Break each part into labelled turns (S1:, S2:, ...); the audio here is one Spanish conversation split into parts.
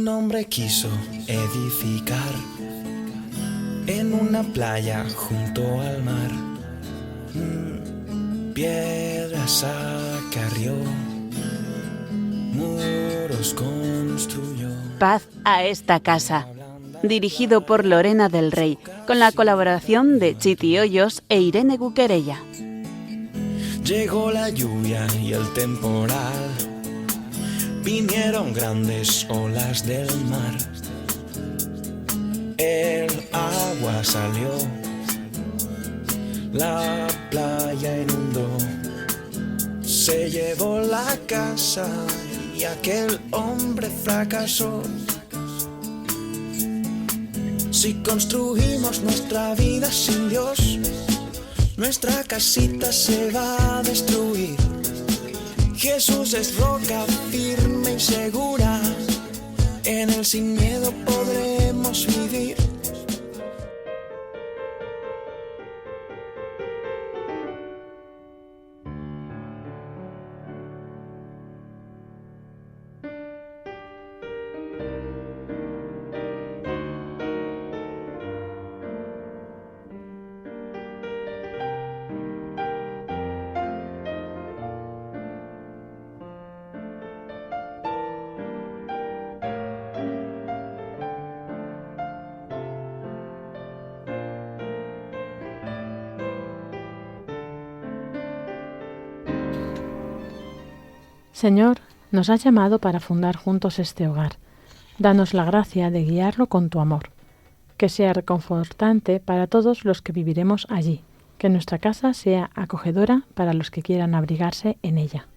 S1: Un hombre quiso edificar en una playa junto al mar. Piedras acarrió, muros construyó.
S2: Paz a esta casa, dirigido por Lorena del Rey, con la colaboración de Chiti Hoyos e Irene Cuquerella.
S1: Llegó la lluvia y el temporal, vinieron grandes olas del mar. El agua salió, la playa inundó, se llevó la casa y aquel hombre fracasó. Si construimos nuestra vida sin Dios, nuestra casita se va a destruir. Jesús es roca firme y segura, en él sin miedo podremos vivir.
S3: Señor, nos has llamado para fundar juntos este hogar. Danos la gracia de guiarlo con tu amor. Que sea reconfortante para todos los que viviremos allí. Que nuestra casa sea acogedora para los que quieran abrigarse en ella.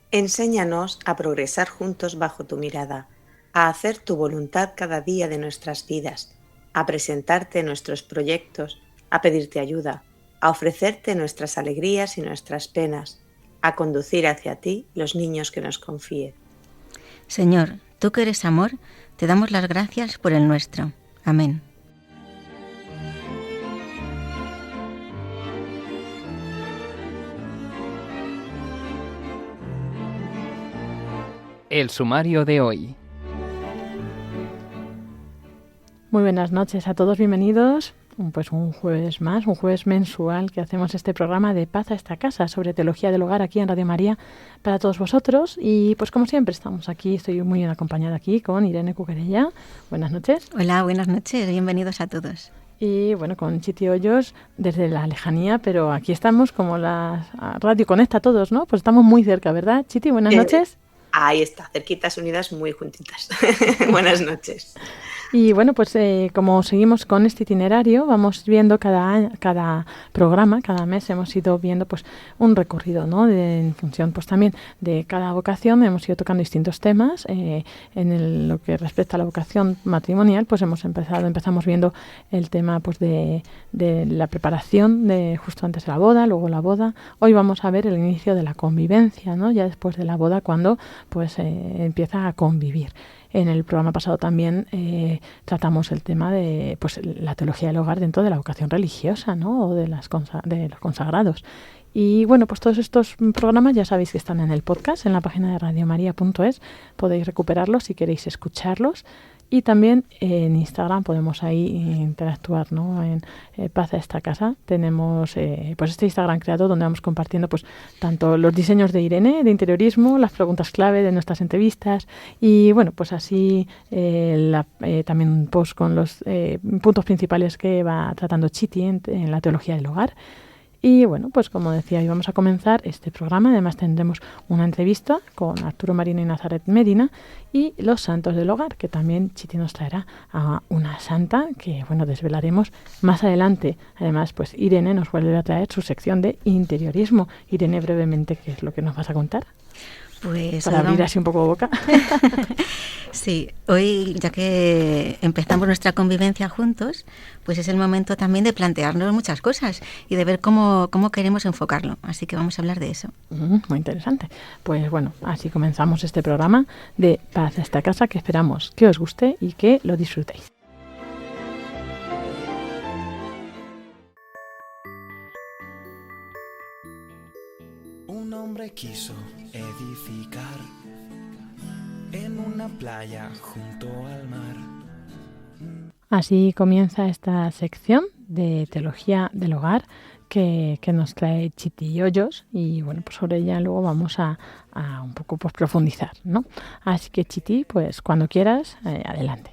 S4: Enséñanos a progresar juntos bajo tu mirada, a hacer tu voluntad cada día de nuestras vidas, a presentarte nuestros proyectos, a pedirte ayuda, a ofrecerte nuestras alegrías y nuestras penas, a conducir hacia ti los niños que nos confíes.
S5: Señor, tú que eres amor, te damos las gracias por el nuestro. Amén.
S6: El sumario de hoy.
S3: Muy buenas noches a todos, bienvenidos. Pues un jueves más, un jueves mensual que hacemos este programa de Paz a esta casa sobre teología del hogar aquí en Radio María para todos vosotros. Y pues como siempre estamos aquí, estoy muy bien acompañada aquí con Irene Cuquerella. Buenas noches.
S5: Hola, buenas noches, bienvenidos a todos.
S3: Y bueno, con Chiti Hoyos desde la lejanía, pero aquí estamos como la radio conecta a todos, ¿no? Pues estamos muy cerca, ¿verdad? Chiti, buenas noches.
S4: Ahí está, cerquitas unidas, muy juntitas. Buenas noches.
S3: Y bueno, pues como seguimos con este itinerario, vamos viendo cada programa, cada mes hemos ido viendo pues un recorrido, ¿no? En función pues también de cada vocación hemos ido tocando distintos temas. Lo que respecta a la vocación matrimonial, pues empezamos viendo el tema pues de la preparación de justo antes de la boda, luego la boda. Hoy vamos a ver el inicio de la convivencia, ¿no? Ya después de la boda, cuando pues empieza a convivir. En el programa pasado también tratamos el tema de pues la teología del hogar dentro de la vocación religiosa, ¿no? O de los consagrados. Y bueno, pues todos estos programas ya sabéis que están en el podcast, en la página de radiomaria.es. Podéis recuperarlos si queréis escucharlos. Y también en Instagram podemos ahí interactuar, ¿no? En Paz a esta casa tenemos pues este Instagram creado donde vamos compartiendo pues tanto los diseños de Irene de interiorismo, las preguntas clave de nuestras entrevistas y bueno, pues así también un post con los puntos principales que va tratando Chiti en la teología del hogar. Y bueno, pues como decía, hoy vamos a comenzar este programa. Además tendremos una entrevista con Arturo Marino y Nazaret Medina y los santos del hogar, que también Chiti nos traerá a una santa que, bueno, desvelaremos más adelante. Además, pues Irene nos vuelve a traer su sección de interiorismo. Irene, brevemente, ¿qué es lo que nos vas a contar?
S5: Pues
S3: para abrir así un poco boca.
S5: Sí, hoy ya que empezamos nuestra convivencia juntos, pues es el momento también de plantearnos muchas cosas y de ver cómo queremos enfocarlo. Así que vamos a hablar de eso.
S3: Muy interesante. Pues bueno, así comenzamos este programa de Paz a esta casa, que esperamos que os guste y que lo disfrutéis.
S1: Un hombre quiso edificar en una playa junto al mar.
S3: Así comienza esta sección de Teología del Hogar que nos trae Chiti Hoyos y bueno, pues sobre ella luego vamos a un poco pues profundizar, ¿no? Así que Chiti, pues cuando quieras, adelante.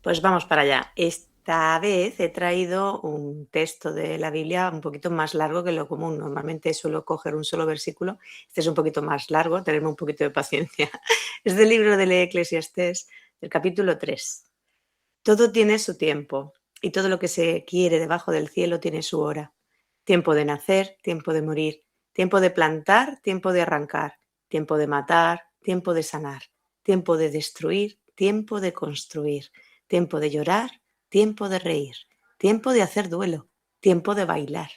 S4: Pues vamos para allá. Esta vez he traído un texto de la Biblia un poquito más largo que lo común. Normalmente suelo coger un solo versículo. Este es un poquito más largo, tenerme un poquito de paciencia. Es del libro del Eclesiastés, del capítulo 3. Todo tiene su tiempo y todo lo que se quiere debajo del cielo tiene su hora. Tiempo de nacer, tiempo de morir, tiempo de plantar, tiempo de arrancar, tiempo de matar, tiempo de sanar, tiempo de destruir, tiempo de construir, tiempo de llorar, tiempo de reír, tiempo de hacer duelo, tiempo de bailar,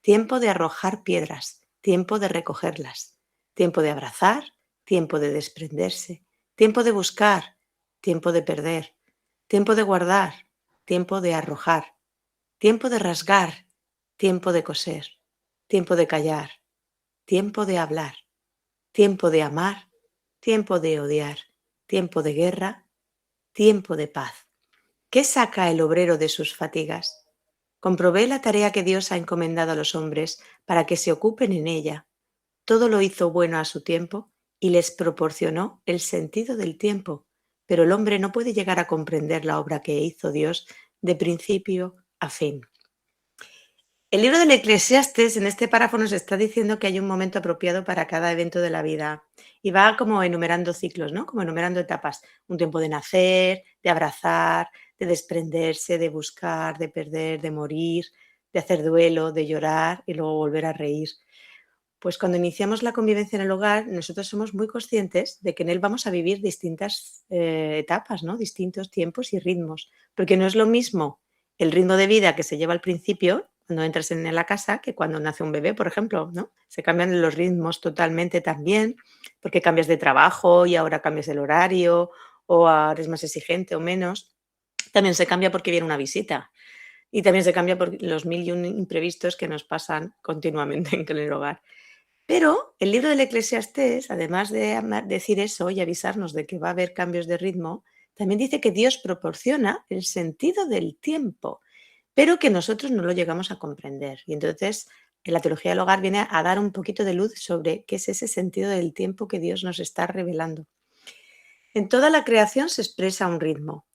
S4: tiempo de arrojar piedras, tiempo de recogerlas, tiempo de abrazar, tiempo de desprenderse, tiempo de buscar, tiempo de perder, tiempo de guardar, tiempo de arrojar, tiempo de rasgar, tiempo de coser, tiempo de callar, tiempo de hablar, tiempo de amar, tiempo de odiar, tiempo de guerra, tiempo de paz. ¿Qué saca el obrero de sus fatigas? Comprobé la tarea que Dios ha encomendado a los hombres para que se ocupen en ella. Todo lo hizo bueno a su tiempo y les proporcionó el sentido del tiempo, pero el hombre no puede llegar a comprender la obra que hizo Dios de principio a fin. El libro del Eclesiastés en este párrafo nos está diciendo que hay un momento apropiado para cada evento de la vida y va como enumerando ciclos, ¿no? Como enumerando etapas. Un tiempo de nacer, de abrazar, de desprenderse, de buscar, de perder, de morir, de hacer duelo, de llorar y luego volver a reír. Pues cuando iniciamos la convivencia en el hogar, nosotros somos muy conscientes de que en él vamos a vivir distintas etapas, ¿no? Distintos tiempos y ritmos, porque no es lo mismo el ritmo de vida que se lleva al principio, cuando entras en la casa, que cuando nace un bebé, por ejemplo, ¿no? Se cambian los ritmos totalmente también, porque cambias de trabajo y ahora cambias el horario, o ahora eres más exigente o menos. También se cambia porque viene una visita. Y también se cambia por los 1001 imprevistos que nos pasan continuamente en el hogar. Pero el libro del Eclesiastés, además de decir eso y avisarnos de que va a haber cambios de ritmo, también dice que Dios proporciona el sentido del tiempo, pero que nosotros no lo llegamos a comprender. Y entonces, en la teología del hogar viene a dar un poquito de luz sobre qué es ese sentido del tiempo que Dios nos está revelando. En toda la creación se expresa un ritmo,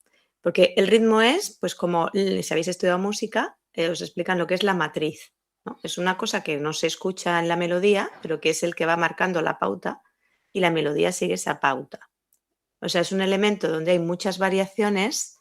S4: porque el ritmo es, pues como si habéis estudiado música, os explican lo que es la matriz, ¿no? Es una cosa que no se escucha en la melodía, pero que es el que va marcando la pauta y la melodía sigue esa pauta. O sea, es un elemento donde hay muchas variaciones,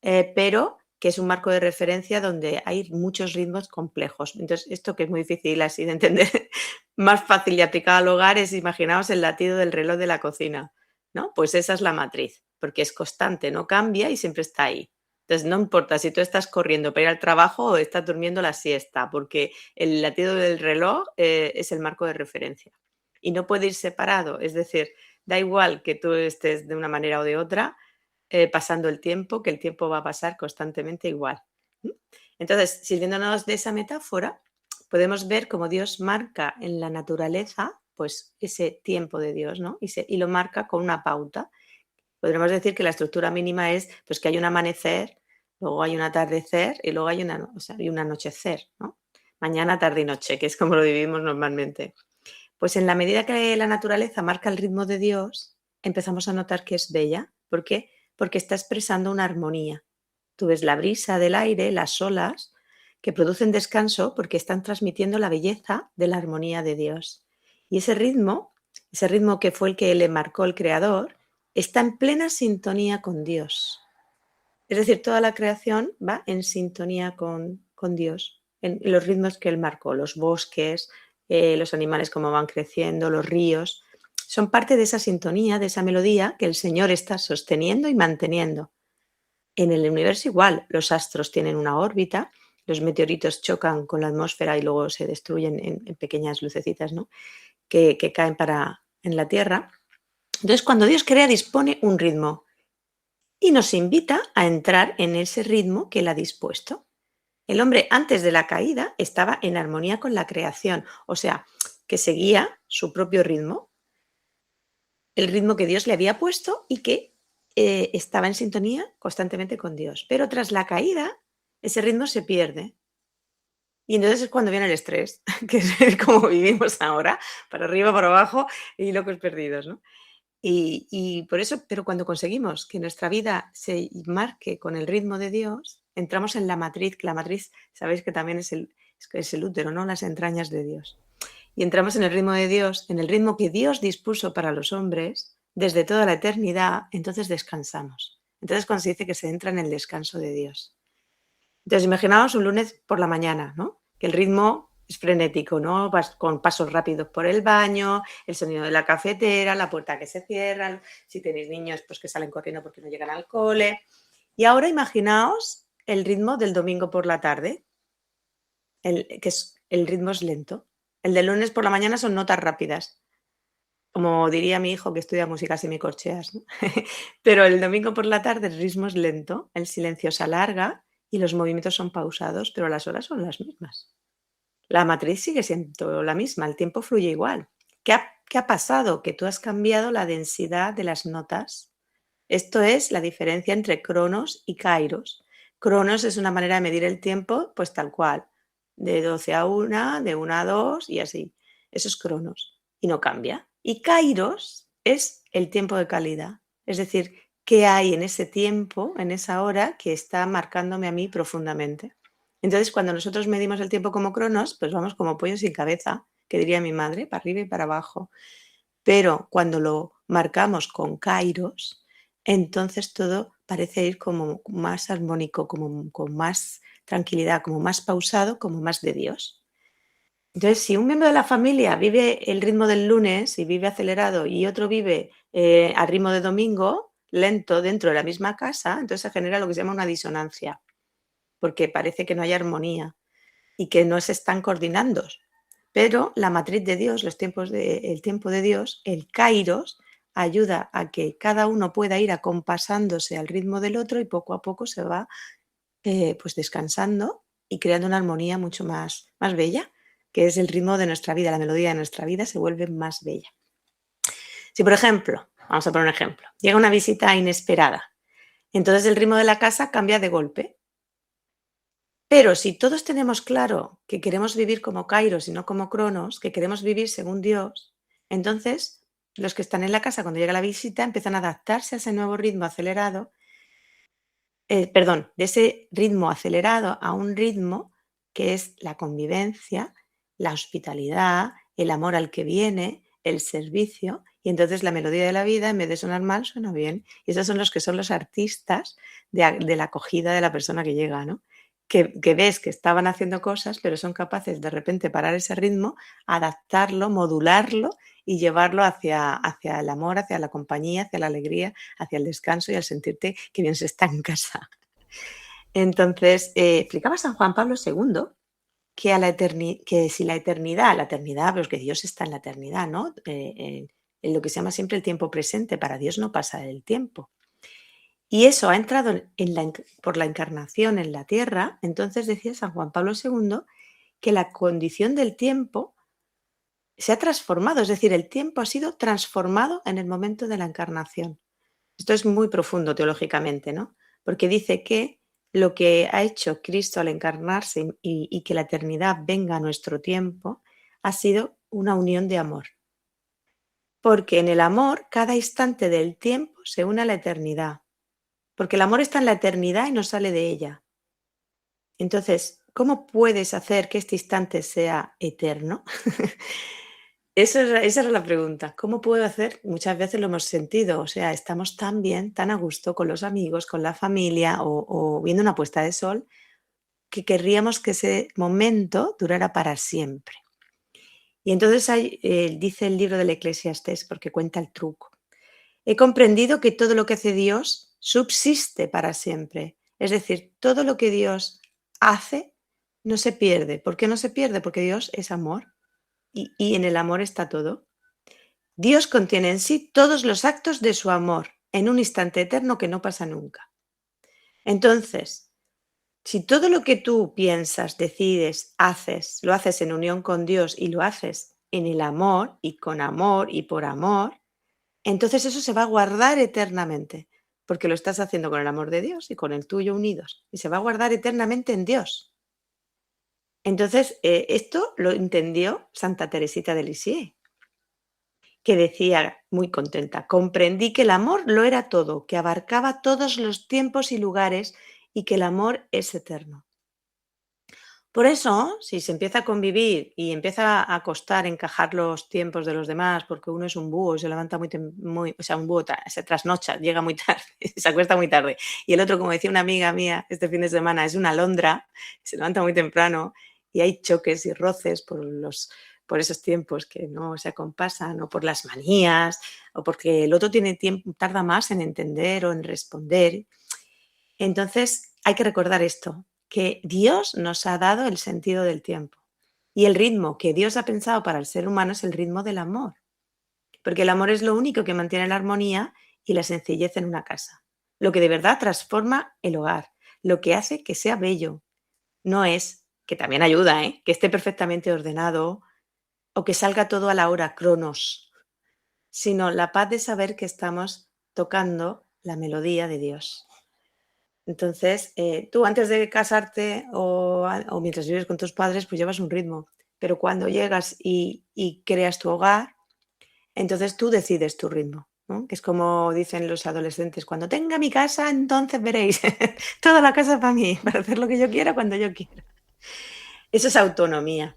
S4: pero que es un marco de referencia donde hay muchos ritmos complejos. Entonces, esto que es muy difícil así de entender, más fácil y aplicado al hogar es, imaginaos el latido del reloj de la cocina, ¿no? Pues esa es la matriz, porque es constante, no cambia y siempre está ahí. Entonces, no importa si tú estás corriendo para ir al trabajo o estás durmiendo la siesta, porque el latido del reloj es el marco de referencia. Y no puede ir separado, es decir, da igual que tú estés de una manera o de otra, pasando el tiempo, que el tiempo va a pasar constantemente igual. Entonces, sirviéndonos de esa metáfora, podemos ver cómo Dios marca en la naturaleza pues ese tiempo de Dios, ¿no? Y lo marca con una pauta. Podríamos decir que la estructura mínima es pues que hay un amanecer, luego hay un atardecer y luego hay un anochecer, ¿no? Mañana, tarde y noche, que es como lo vivimos normalmente. Pues en la medida que la naturaleza marca el ritmo de Dios, empezamos a notar que es bella. ¿Por qué? Porque está expresando una armonía. Tú ves la brisa del aire, las olas, que producen descanso porque están transmitiendo la belleza de la armonía de Dios. Y ese ritmo que fue el que le marcó el Creador, está en plena sintonía con Dios. Es decir, toda la creación va en sintonía con Dios, en los ritmos que Él marcó, los bosques, los animales como van creciendo, los ríos, son parte de esa sintonía, de esa melodía que el Señor está sosteniendo y manteniendo. En el universo igual, los astros tienen una órbita, los meteoritos chocan con la atmósfera y luego se destruyen en pequeñas lucecitas, ¿no? que caen en la Tierra. Entonces, cuando Dios crea, dispone un ritmo y nos invita a entrar en ese ritmo que Él ha dispuesto. El hombre, antes de la caída, estaba en armonía con la creación, o sea, que seguía su propio ritmo, el ritmo que Dios le había puesto y que estaba en sintonía constantemente con Dios. Pero tras la caída, ese ritmo se pierde. Y entonces es cuando viene el estrés, que es como vivimos ahora, para arriba, para abajo y locos perdidos, ¿no? Y por eso, pero cuando conseguimos que nuestra vida se marque con el ritmo de Dios, entramos en la matriz, que la matriz, sabéis que también es el útero, ¿no? Las entrañas de Dios. Y entramos en el ritmo de Dios, en el ritmo que Dios dispuso para los hombres desde toda la eternidad, entonces descansamos. Entonces cuando se dice que se entra en el descanso de Dios. Entonces imaginaos un lunes por la mañana, ¿no? Que el ritmo es frenético, ¿no? Vas con pasos rápidos por el baño, el sonido de la cafetera, la puerta que se cierra, si tenéis niños pues que salen corriendo porque no llegan al cole. Y ahora imaginaos el ritmo del domingo por la tarde, el ritmo es lento. El del lunes por la mañana son notas rápidas, como diría mi hijo que estudia música semicorcheas, ¿no? Pero el domingo por la tarde el ritmo es lento, el silencio se alarga y los movimientos son pausados, pero las horas son las mismas. La matriz sigue siendo la misma, el tiempo fluye igual. ¿Qué ha pasado? Que tú has cambiado la densidad de las notas. Esto es la diferencia entre cronos y kairos. Cronos es una manera de medir el tiempo, pues tal cual, de 12 a 1, de 1 a 2 y así. Eso es cronos y no cambia. Y kairos es el tiempo de calidad, es decir, qué hay en ese tiempo, en esa hora, que está marcándome a mí profundamente. Entonces, cuando nosotros medimos el tiempo como cronos, pues vamos como pollo sin cabeza, que diría mi madre, para arriba y para abajo. Pero cuando lo marcamos con kairos, entonces todo parece ir como más armónico, como con más tranquilidad, como más pausado, como más de Dios. Entonces, si un miembro de la familia vive el ritmo del lunes y vive acelerado y otro vive al ritmo de domingo, lento, dentro de la misma casa, entonces se genera lo que se llama una disonancia, porque parece que no hay armonía y que no se están coordinando. Pero la matriz de Dios, el tiempo de Dios, el kairos, ayuda a que cada uno pueda ir acompasándose al ritmo del otro y poco a poco se va pues descansando y creando una armonía mucho más bella, que es el ritmo de nuestra vida, la melodía de nuestra vida se vuelve más bella. Si, por ejemplo, vamos a poner un ejemplo, llega una visita inesperada, entonces el ritmo de la casa cambia de golpe. Pero si todos tenemos claro que queremos vivir como kairos y no como cronos, que queremos vivir según Dios, entonces los que están en la casa cuando llega la visita empiezan a adaptarse a ese nuevo ritmo acelerado, de ese ritmo acelerado a un ritmo que es la convivencia, la hospitalidad, el amor al que viene, el servicio, y entonces la melodía de la vida, en vez de sonar mal, suena bien. Y esos son los que son los artistas de la acogida de la persona que llega, ¿no? Que ves que estaban haciendo cosas, pero son capaces de repente parar ese ritmo, adaptarlo, modularlo y llevarlo hacia el amor, hacia la compañía, hacia la alegría, hacia el descanso y al sentirte que bien se está en casa. Entonces, explicaba San Juan Pablo II que si la eternidad, pues que Dios está en la eternidad, ¿no? En lo que se llama siempre el tiempo presente, para Dios no pasa el tiempo. Y eso ha entrado por la encarnación en la tierra, entonces decía San Juan Pablo II que la condición del tiempo se ha transformado, es decir, el tiempo ha sido transformado en el momento de la encarnación. Esto es muy profundo teológicamente, ¿no? Porque dice que lo que ha hecho Cristo al encarnarse y que la eternidad venga a nuestro tiempo ha sido una unión de amor. Porque en el amor, cada instante del tiempo se une a la eternidad. Porque el amor está en la eternidad y no sale de ella. Entonces, ¿cómo puedes hacer que este instante sea eterno? Esa era la pregunta. ¿Cómo puedo hacer? Muchas veces lo hemos sentido, o sea, estamos tan bien, tan a gusto con los amigos, con la familia o viendo una puesta de sol, que querríamos que ese momento durara para siempre. Y entonces dice el libro del Eclesiastés, porque cuenta el truco. He comprendido que todo lo que hace Dios subsiste para siempre. Es decir, todo lo que Dios hace no se pierde. ¿Por qué no se pierde? Porque Dios es amor y en el amor está todo. Dios contiene en sí todos los actos de su amor en un instante eterno que no pasa nunca. Entonces, si todo lo que tú piensas, decides, haces, lo haces en unión con Dios y lo haces en el amor y con amor y por amor, entonces eso se va a guardar eternamente, porque lo estás haciendo con el amor de Dios y con el tuyo unidos, y se va a guardar eternamente en Dios. Entonces, esto lo entendió Santa Teresita de Lisieux, que decía, muy contenta, comprendí que el amor lo era todo, que abarcaba todos los tiempos y lugares y que el amor es eterno. Por eso, si se empieza a convivir y empieza a costar encajar los tiempos de los demás, porque uno es un búho y se levanta un búho se trasnocha, llega muy tarde, se acuesta muy tarde, y el otro, como decía una amiga mía este fin de semana, es una alondra, se levanta muy temprano y hay choques y roces por esos tiempos que no se acompasan, o por las manías, o porque el otro tarda más en entender o en responder. Entonces, hay que recordar esto, que Dios nos ha dado el sentido del tiempo. Y el ritmo que Dios ha pensado para el ser humano es el ritmo del amor. Porque el amor es lo único que mantiene la armonía y la sencillez en una casa. Lo que de verdad transforma el hogar, lo que hace que sea bello. No es, que también ayuda, que esté perfectamente ordenado o que salga todo a la hora, cronos, sino la paz de saber que estamos tocando la melodía de Dios. Entonces, tú antes de casarte o mientras vives con tus padres, pues llevas un ritmo. Pero cuando llegas y creas tu hogar, entonces tú decides tu ritmo, ¿no? Que es como dicen los adolescentes, cuando tenga mi casa, entonces veréis, toda la casa para mí, para hacer lo que yo quiera cuando yo quiera. Eso es autonomía.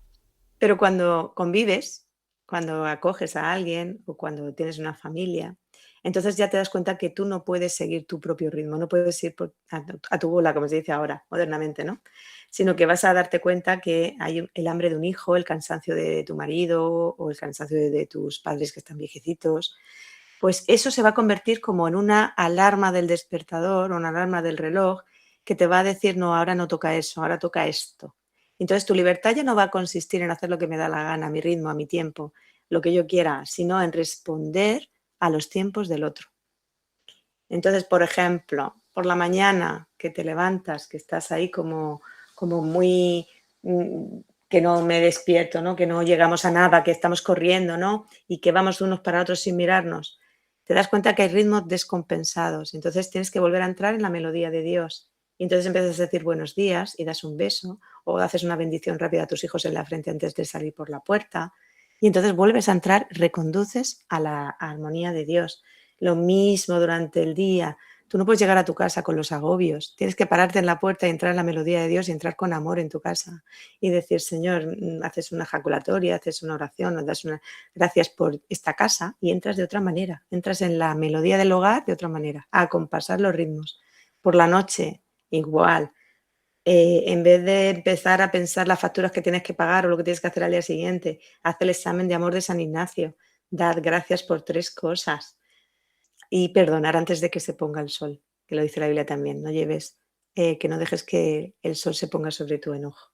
S4: Pero cuando convives, cuando acoges a alguien o cuando tienes una familia, entonces ya te das cuenta que tú no puedes seguir tu propio ritmo, no puedes ir a tu bola, como se dice ahora, modernamente, ¿no? Sino que vas a darte cuenta que hay el hambre de un hijo, el cansancio de tu marido o el cansancio de tus padres que están viejecitos. Pues eso se va a convertir como en una alarma del despertador o una alarma del reloj que te va a decir, no, ahora no toca eso, ahora toca esto. Entonces tu libertad ya no va a consistir en hacer lo que me da la gana, a mi ritmo, a mi tiempo, lo que yo quiera, sino en responder a los tiempos del otro. Entonces, por ejemplo, por la mañana que te levantas, que estás ahí como muy, que no me despierto, ¿no? Que no llegamos a nada, que estamos corriendo, ¿no? Y que vamos de unos para otros sin mirarnos, te das cuenta que hay ritmos descompensados. Entonces tienes que volver a entrar en la melodía de Dios. Y entonces empiezas a decir buenos días y das un beso o haces una bendición rápida a tus hijos en la frente antes de salir por la puerta. Y entonces vuelves a entrar, reconduces a la armonía de Dios. Lo mismo durante el día. Tú no puedes llegar a tu casa con los agobios. Tienes que pararte en la puerta y entrar en la melodía de Dios y entrar con amor en tu casa. Y decir, Señor, haces una ejaculatoria, haces una oración, nos das gracias por esta casa y entras de otra manera. Entras en la melodía del hogar de otra manera, a acompasar los ritmos. Por la noche, igual. En vez de empezar a pensar las facturas que tienes que pagar o lo que tienes que hacer al día siguiente, haz el examen de amor de San Ignacio, dad gracias por 3 cosas y perdonar antes de que se ponga el sol, que lo dice la Biblia también, que no dejes que el sol se ponga sobre tu enojo.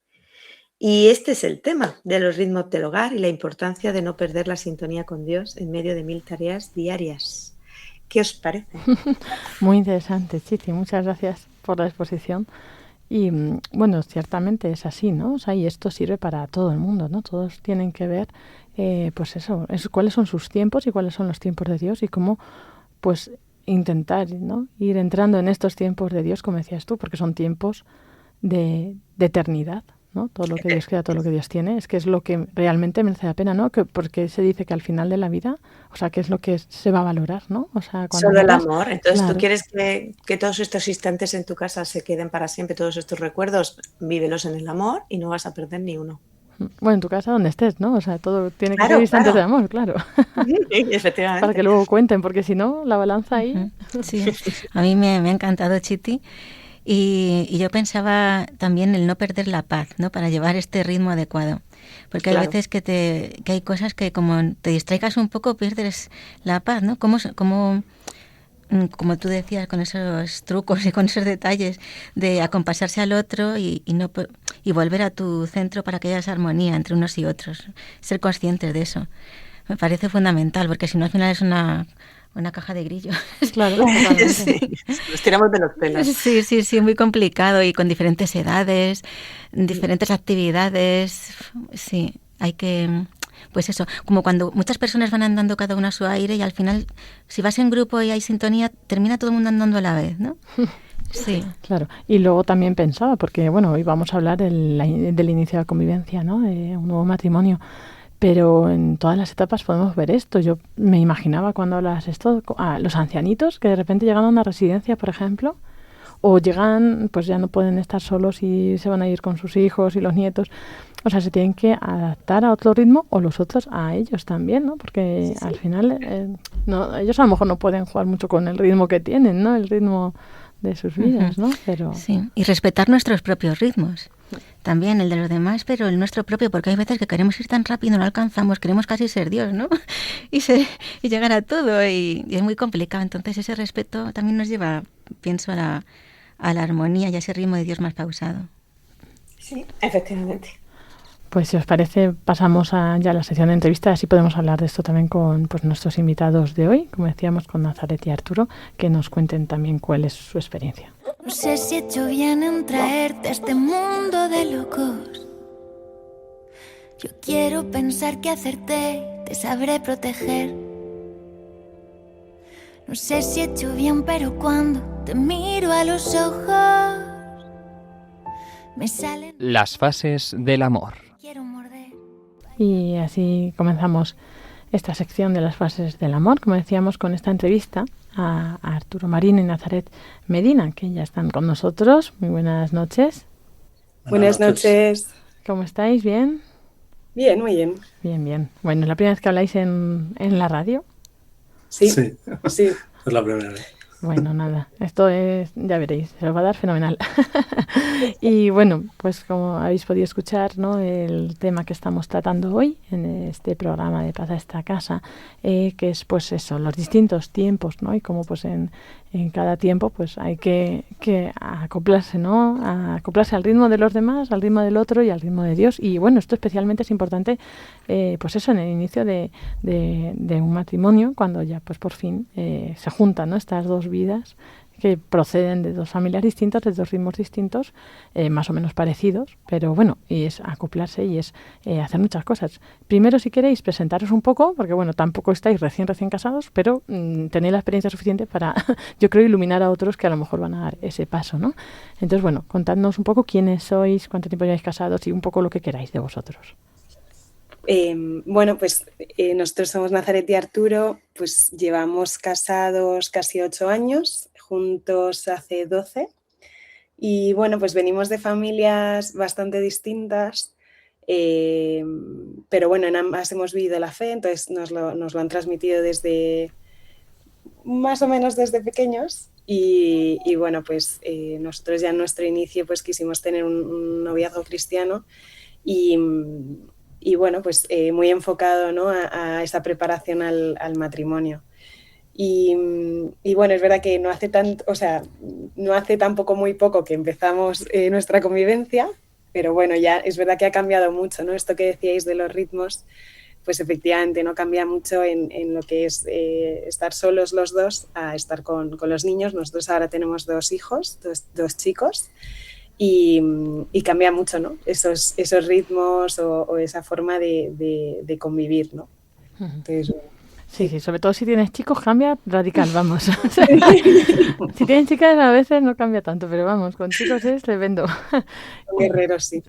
S4: Y este es el tema de los ritmos del hogar y la importancia de no perder la sintonía con Dios en medio de 1000 tareas diarias. ¿Qué os parece?
S3: Muy interesante, Chiti, muchas gracias por la exposición. Y bueno, ciertamente es así, ¿no? O sea, y esto sirve para todo el mundo, ¿no? Todos tienen que ver, pues eso, cuáles son sus tiempos y cuáles son los tiempos de Dios y cómo, pues, intentar, ¿no? Ir entrando en estos tiempos de Dios, como decías tú, porque son tiempos de eternidad, ¿no? Todo lo que Dios crea, todo lo que Dios tiene, es que es lo que realmente merece la pena, ¿no? Porque se dice que al final de la vida, o sea, que es lo que se va a valorar, ¿no? O sea, cuando
S4: solo
S3: mueras,
S4: el amor. Entonces,
S3: claro.
S4: ¿tú quieres que todos estos instantes en tu casa se queden para siempre, todos estos recuerdos? Vívelos en el amor y no vas a perder ni uno.
S3: Bueno, en tu casa donde estés, ¿no? O sea, todo tiene que ser instantes de amor, claro.
S4: Sí, efectivamente.
S3: Para que luego cuenten, porque si no, la balanza ahí...
S5: Sí, a mí me ha encantado, Chiti. Y yo pensaba también el no perder la paz, ¿no? Para llevar este ritmo adecuado. Porque hay veces que hay cosas que como te distraigas un poco pierdes la paz, ¿no? Como tú decías, con esos trucos y con esos detalles de acompasarse al otro y volver a tu centro para que haya esa armonía entre unos y otros. Ser conscientes de eso. Me parece fundamental, porque si no al final es una caja de grillos.
S3: Claro,
S4: sí, nos tiramos de los pelos.
S5: Sí, muy complicado y con diferentes edades, diferentes actividades. Sí, hay que Pues eso, como cuando muchas personas van andando cada una a su aire y al final, si vas en grupo y hay sintonía, termina todo el mundo andando a la vez, ¿no? Sí.
S3: Claro. Y luego también pensaba, porque bueno, hoy vamos a hablar del inicio de la convivencia, ¿no? Un nuevo matrimonio. Pero en todas las etapas podemos ver esto. Yo me imaginaba cuando hablas esto, a los ancianitos que de repente llegan a una residencia, por ejemplo, o llegan, pues ya no pueden estar solos y se van a ir con sus hijos y los nietos. O sea, se tienen que adaptar a otro ritmo o los otros a ellos también, ¿no? Porque al final no, ellos a lo mejor no pueden jugar mucho con el ritmo que tienen, ¿no? El ritmo de sus vidas, ¿no? Pero
S5: sí, y respetar nuestros propios ritmos. También el de los demás, pero el nuestro propio, porque hay veces que queremos ir tan rápido, no lo alcanzamos, queremos casi ser Dios, ¿no? y llegar a todo, y es muy complicado. Entonces ese respeto también nos lleva, pienso, a la armonía y a ese ritmo de Dios más pausado.
S4: Sí, efectivamente.
S3: pues si os parece, pasamos ya a la sección de entrevistas, así podemos hablar de esto también con pues, nuestros invitados de hoy, como decíamos, con Nazaret y Arturo, que nos cuenten también cuál es su experiencia.
S6: No sé si he hecho bien en traerte a este mundo de locos. Yo quiero pensar que hacerte te sabré proteger. No sé si he hecho bien, pero cuando te miro a los ojos me salen
S7: las fases del amor.
S6: Quiero morder.
S3: Y así comenzamos esta sección de las fases del amor, como decíamos, con esta entrevista a Arturo Marín y Nazaret Medina, que ya están con nosotros. Muy buenas noches.
S8: Buenas noches.
S3: ¿Cómo estáis? ¿Bien?
S8: Bien, muy bien.
S3: Bien, bien. Bueno, ¿es la primera vez que habláis en la radio?
S8: Sí,
S9: Sí.
S8: sí.
S9: Es la primera vez.
S3: Bueno, nada, esto es, ya veréis, se os va a dar fenomenal. Y bueno, pues como habéis podido escuchar, ¿no? El tema que estamos tratando hoy en este programa de Paz a esta casa, que es pues eso, los distintos tiempos, ¿no? Y como pues en cada tiempo pues hay que acoplarse, ¿no? A acoplarse al ritmo de los demás, al ritmo del otro y al ritmo de Dios. Y bueno, esto especialmente es importante, pues eso, en el inicio de un matrimonio, cuando ya pues por fin se juntan, ¿no? Estas dos vidas que proceden de dos familias distintas, de dos ritmos distintos, más o menos parecidos, pero bueno, y es acoplarse y es hacer muchas cosas. Primero, si queréis, presentaros un poco, porque bueno, tampoco estáis recién casados, pero tenéis la experiencia suficiente para, yo creo, iluminar a otros que a lo mejor van a dar ese paso, ¿no? Entonces, bueno, contadnos un poco quiénes sois, cuánto tiempo lleváis casados y un poco lo que queráis de vosotros.
S8: Bueno, pues nosotros somos Nazaret y Arturo, pues llevamos casados casi 8 años, juntos hace 12, y bueno, pues venimos de familias bastante distintas, pero bueno, en ambas hemos vivido la fe, entonces nos lo han transmitido desde más o menos desde pequeños, y bueno, pues nosotros ya en nuestro inicio pues quisimos tener un noviazgo cristiano y bueno, pues muy enfocado, ¿no? a esa preparación al matrimonio. Y bueno, es verdad que no hace tampoco muy poco que empezamos nuestra convivencia, pero bueno, ya es verdad que ha cambiado mucho, ¿no? Esto que decíais de los ritmos, pues efectivamente no cambia mucho en lo que es estar solos los dos a estar con los niños. Nosotros ahora tenemos 2 hijos, dos chicos, y cambia mucho, ¿no? Esos ritmos o esa forma de convivir, ¿no? Entonces,
S3: Sí, sobre todo si tienes chicos cambia radical, vamos. Si tienes chicas a veces no cambia tanto, pero vamos, con chicos es tremendo.
S8: Guerreros, sí.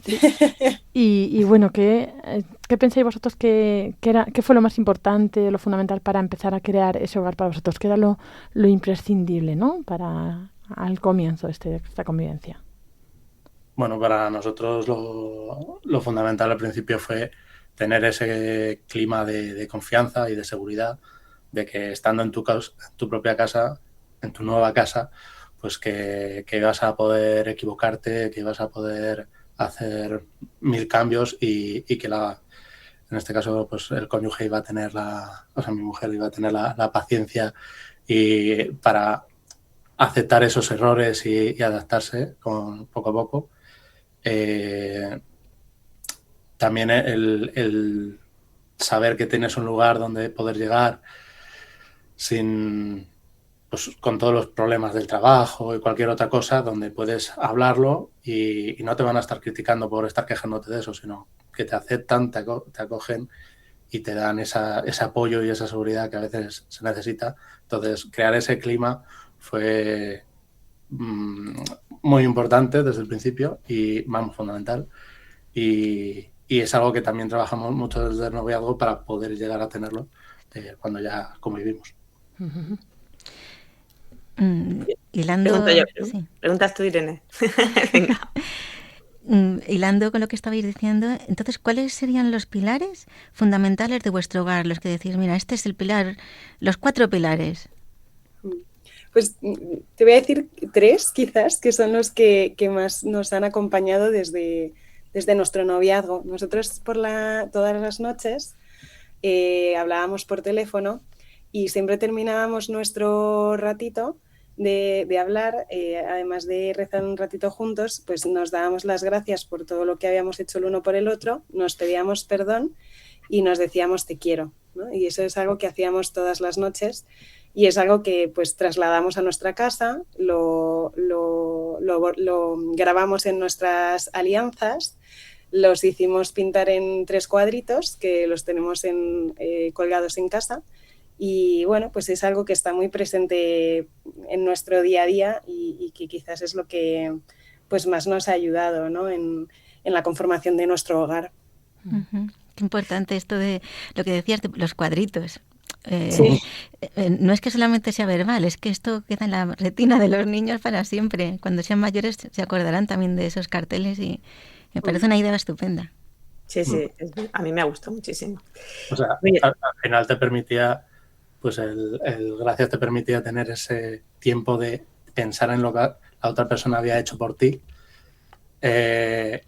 S3: Y bueno, ¿qué pensáis vosotros qué fue lo más importante, lo fundamental para empezar a crear ese hogar para vosotros? ¿Qué era lo imprescindible, ¿no? Para al comienzo de esta convivencia.
S9: Bueno, para nosotros lo fundamental al principio fue tener ese clima de confianza y de seguridad, de que estando en tu propia casa, en tu nueva casa, pues que ibas a poder equivocarte, que ibas a poder hacer 1000 cambios y que en este caso pues el cónyuge iba a tener mi mujer iba a tener la paciencia y para aceptar esos errores y adaptarse poco a poco. También el saber que tienes un lugar donde poder llegar con todos los problemas del trabajo y cualquier otra cosa, donde puedes hablarlo y no te van a estar criticando por estar quejándote de eso, sino que te aceptan, te acogen y te dan ese apoyo y esa seguridad que a veces se necesita. Entonces, crear ese clima fue muy importante desde el principio y, vamos, fundamental. Y es algo que también trabajamos mucho desde el noviazgo para poder llegar a tenerlo cuando ya convivimos.
S5: Hilando...
S4: Sí. Preguntas tú, Irene. Venga.
S5: Hilando con lo que estabais diciendo, entonces, ¿cuáles serían los pilares fundamentales de vuestro hogar? Los que decís, mira, este es el pilar, los 4 pilares.
S8: Pues te voy a decir 3, quizás, que son los que más nos han acompañado desde nuestro noviazgo. Nosotros todas las noches hablábamos por teléfono y siempre terminábamos nuestro ratito de hablar, además de rezar un ratito juntos, pues nos dábamos las gracias por todo lo que habíamos hecho el uno por el otro, nos pedíamos perdón y nos decíamos te quiero, ¿no? Y eso es algo que hacíamos todas las noches y es algo que pues trasladamos a nuestra casa, lo grabamos en nuestras alianzas, los hicimos pintar en 3 cuadritos que los tenemos colgados en casa. Y bueno, pues es algo que está muy presente en nuestro día a día y que quizás es lo que pues más nos ha ayudado, ¿no? en la conformación de nuestro hogar.
S5: Uh-huh. Qué importante esto de lo que decías de los cuadritos.
S8: Sí.
S5: No es que solamente sea verbal, es que esto queda en la retina de los niños para siempre. Cuando sean mayores se acordarán también de esos carteles y me parece una idea estupenda.
S4: Sí, a mí me ha gustado muchísimo.
S9: O sea, al final te permitía... pues el gracias te permitía tener ese tiempo de pensar en lo que la otra persona había hecho por ti,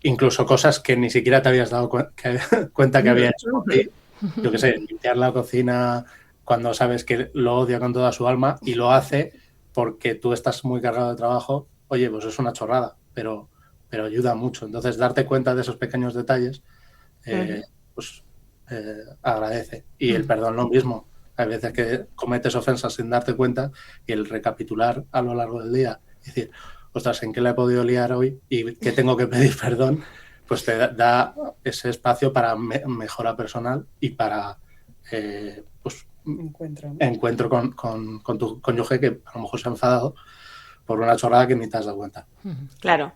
S9: incluso cosas que ni siquiera te habías dado cuenta que había hecho por ti. Yo qué sé, limpiar la cocina cuando sabes que lo odia con toda su alma y lo hace porque tú estás muy cargado de trabajo. Oye, pues es una chorrada, pero ayuda mucho. Entonces, darte cuenta de esos pequeños detalles, pues agradece. Y el perdón lo mismo. Hay veces que cometes ofensas sin darte cuenta y el recapitular a lo largo del día, decir, ostras, ¿en qué le he podido liar hoy y qué tengo que pedir perdón? Pues te da ese espacio para mejora personal y para pues, encuentro con tu cónyuge que a lo mejor se ha enfadado por una chorrada que ni te has dado cuenta.
S4: Claro.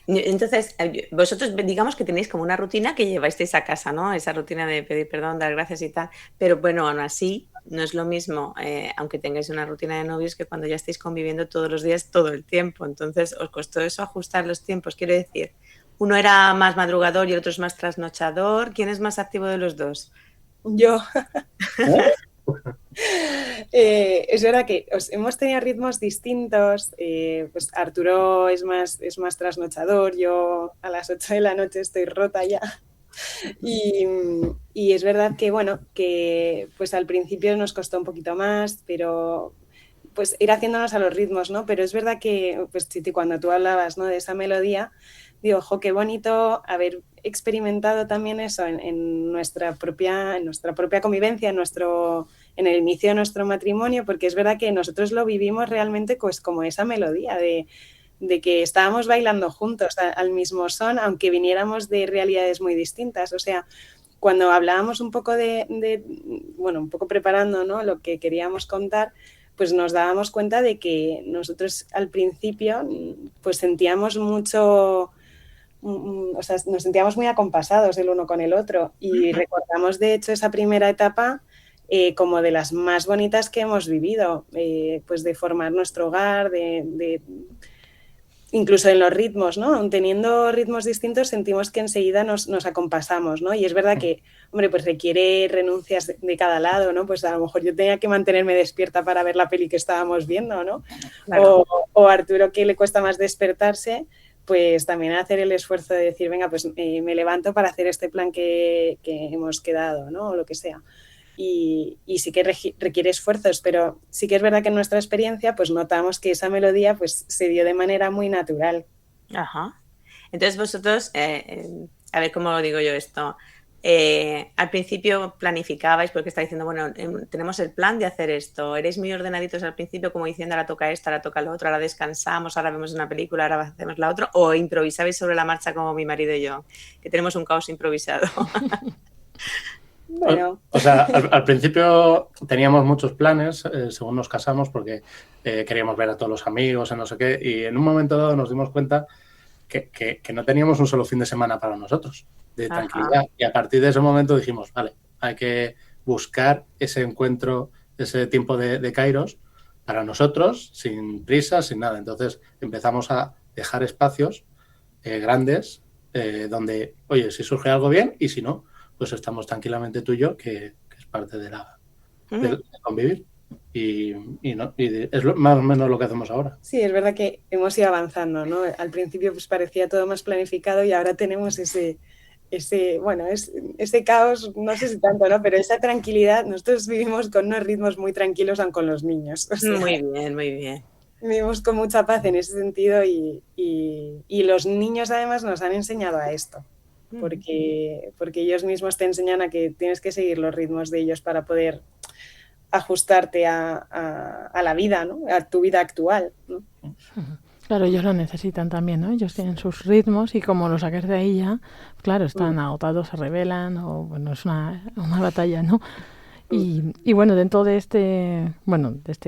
S4: Entonces, vosotros digamos que tenéis como una rutina que lleváis a casa, ¿no? Esa rutina de pedir perdón, dar gracias y tal, pero bueno, aún así no es lo mismo, aunque tengáis una rutina de novios, que cuando ya estáis conviviendo todos los días, todo el tiempo. Entonces, ¿os costó eso ajustar los tiempos? Quiero decir, uno era más madrugador y el otro es más trasnochador. ¿Quién es más activo de los dos?
S8: Yo. Es verdad que hemos tenido ritmos distintos. Pues Arturo es más trasnochador, yo a las 8 de la noche estoy rota ya. Y es verdad que bueno, que pues al principio nos costó un poquito más, pero pues ir haciéndonos a los ritmos, ¿no? Pero es verdad que pues Chiti, cuando tú hablabas, ¿no?, de esa melodía, digo, ojo, qué bonito haber experimentado también eso en nuestra propia convivencia, en el inicio de nuestro matrimonio, porque es verdad que nosotros lo vivimos realmente pues como esa melodía de que estábamos bailando juntos al mismo son, aunque viniéramos de realidades muy distintas. O sea, cuando hablábamos un poco un poco preparando, ¿no?, lo que queríamos contar, pues nos dábamos cuenta de que nosotros al principio pues sentíamos mucho... O sea, nos sentíamos muy acompasados el uno con el otro y recordamos de hecho esa primera etapa como de las más bonitas que hemos vivido, pues de formar nuestro hogar, incluso en los ritmos, ¿no? Aun teniendo ritmos distintos sentimos que enseguida nos acompasamos, ¿no? Y es verdad que, hombre, pues requiere renuncias de cada lado, ¿no? Pues a lo mejor yo tenía que mantenerme despierta para ver la peli que estábamos viendo, ¿no? Claro. O Arturo, que le cuesta más despertarse, pues también hacer el esfuerzo de decir, venga, pues me levanto para hacer este plan que hemos quedado, ¿no? O lo que sea. Y sí que requiere esfuerzos, pero sí que es verdad que en nuestra experiencia pues notamos que esa melodía pues se dio de manera muy natural.
S4: Ajá. Entonces vosotros, a ver cómo digo yo esto, al principio planificabais porque está diciendo, bueno, tenemos el plan de hacer esto, erais muy ordenaditos al principio como diciendo ahora toca esto, ahora toca lo otro, ahora descansamos, ahora vemos una película, ahora hacemos la otra, o improvisabais sobre la marcha como mi marido y yo, que tenemos un caos improvisado.
S8: Bueno.
S9: O sea, al principio teníamos muchos planes según nos casamos porque queríamos ver a todos los amigos, no sé qué, y en un momento dado nos dimos cuenta que no teníamos un solo fin de semana para nosotros, de tranquilidad. Y a partir de ese momento dijimos, vale, hay que buscar ese encuentro, ese tiempo de Kairos para nosotros, sin prisa, sin nada. Entonces empezamos a dejar espacios grandes donde, oye, si surge algo bien y si no, pues estamos tranquilamente tú y yo, que es parte de convivir. Y es más o menos lo que hacemos ahora.
S8: Sí, es verdad que hemos ido avanzando, ¿no? Al principio pues parecía todo más planificado y ahora tenemos ese caos, no sé si tanto, ¿no? Pero esa tranquilidad, nosotros vivimos con unos ritmos muy tranquilos aun con los niños. O sea,
S4: muy bien.
S8: Vivimos con mucha paz en ese sentido y los niños además nos han enseñado a esto, porque ellos mismos te enseñan a que tienes que seguir los ritmos de ellos para poder ajustarte a la vida, ¿no? A tu vida actual, ¿no?
S3: Claro, ellos lo necesitan también, ¿no? Ellos tienen sus ritmos y como los saques de ahí ya, claro, están agotados, se rebelan o, bueno, es una batalla, ¿no? Y bueno, dentro de este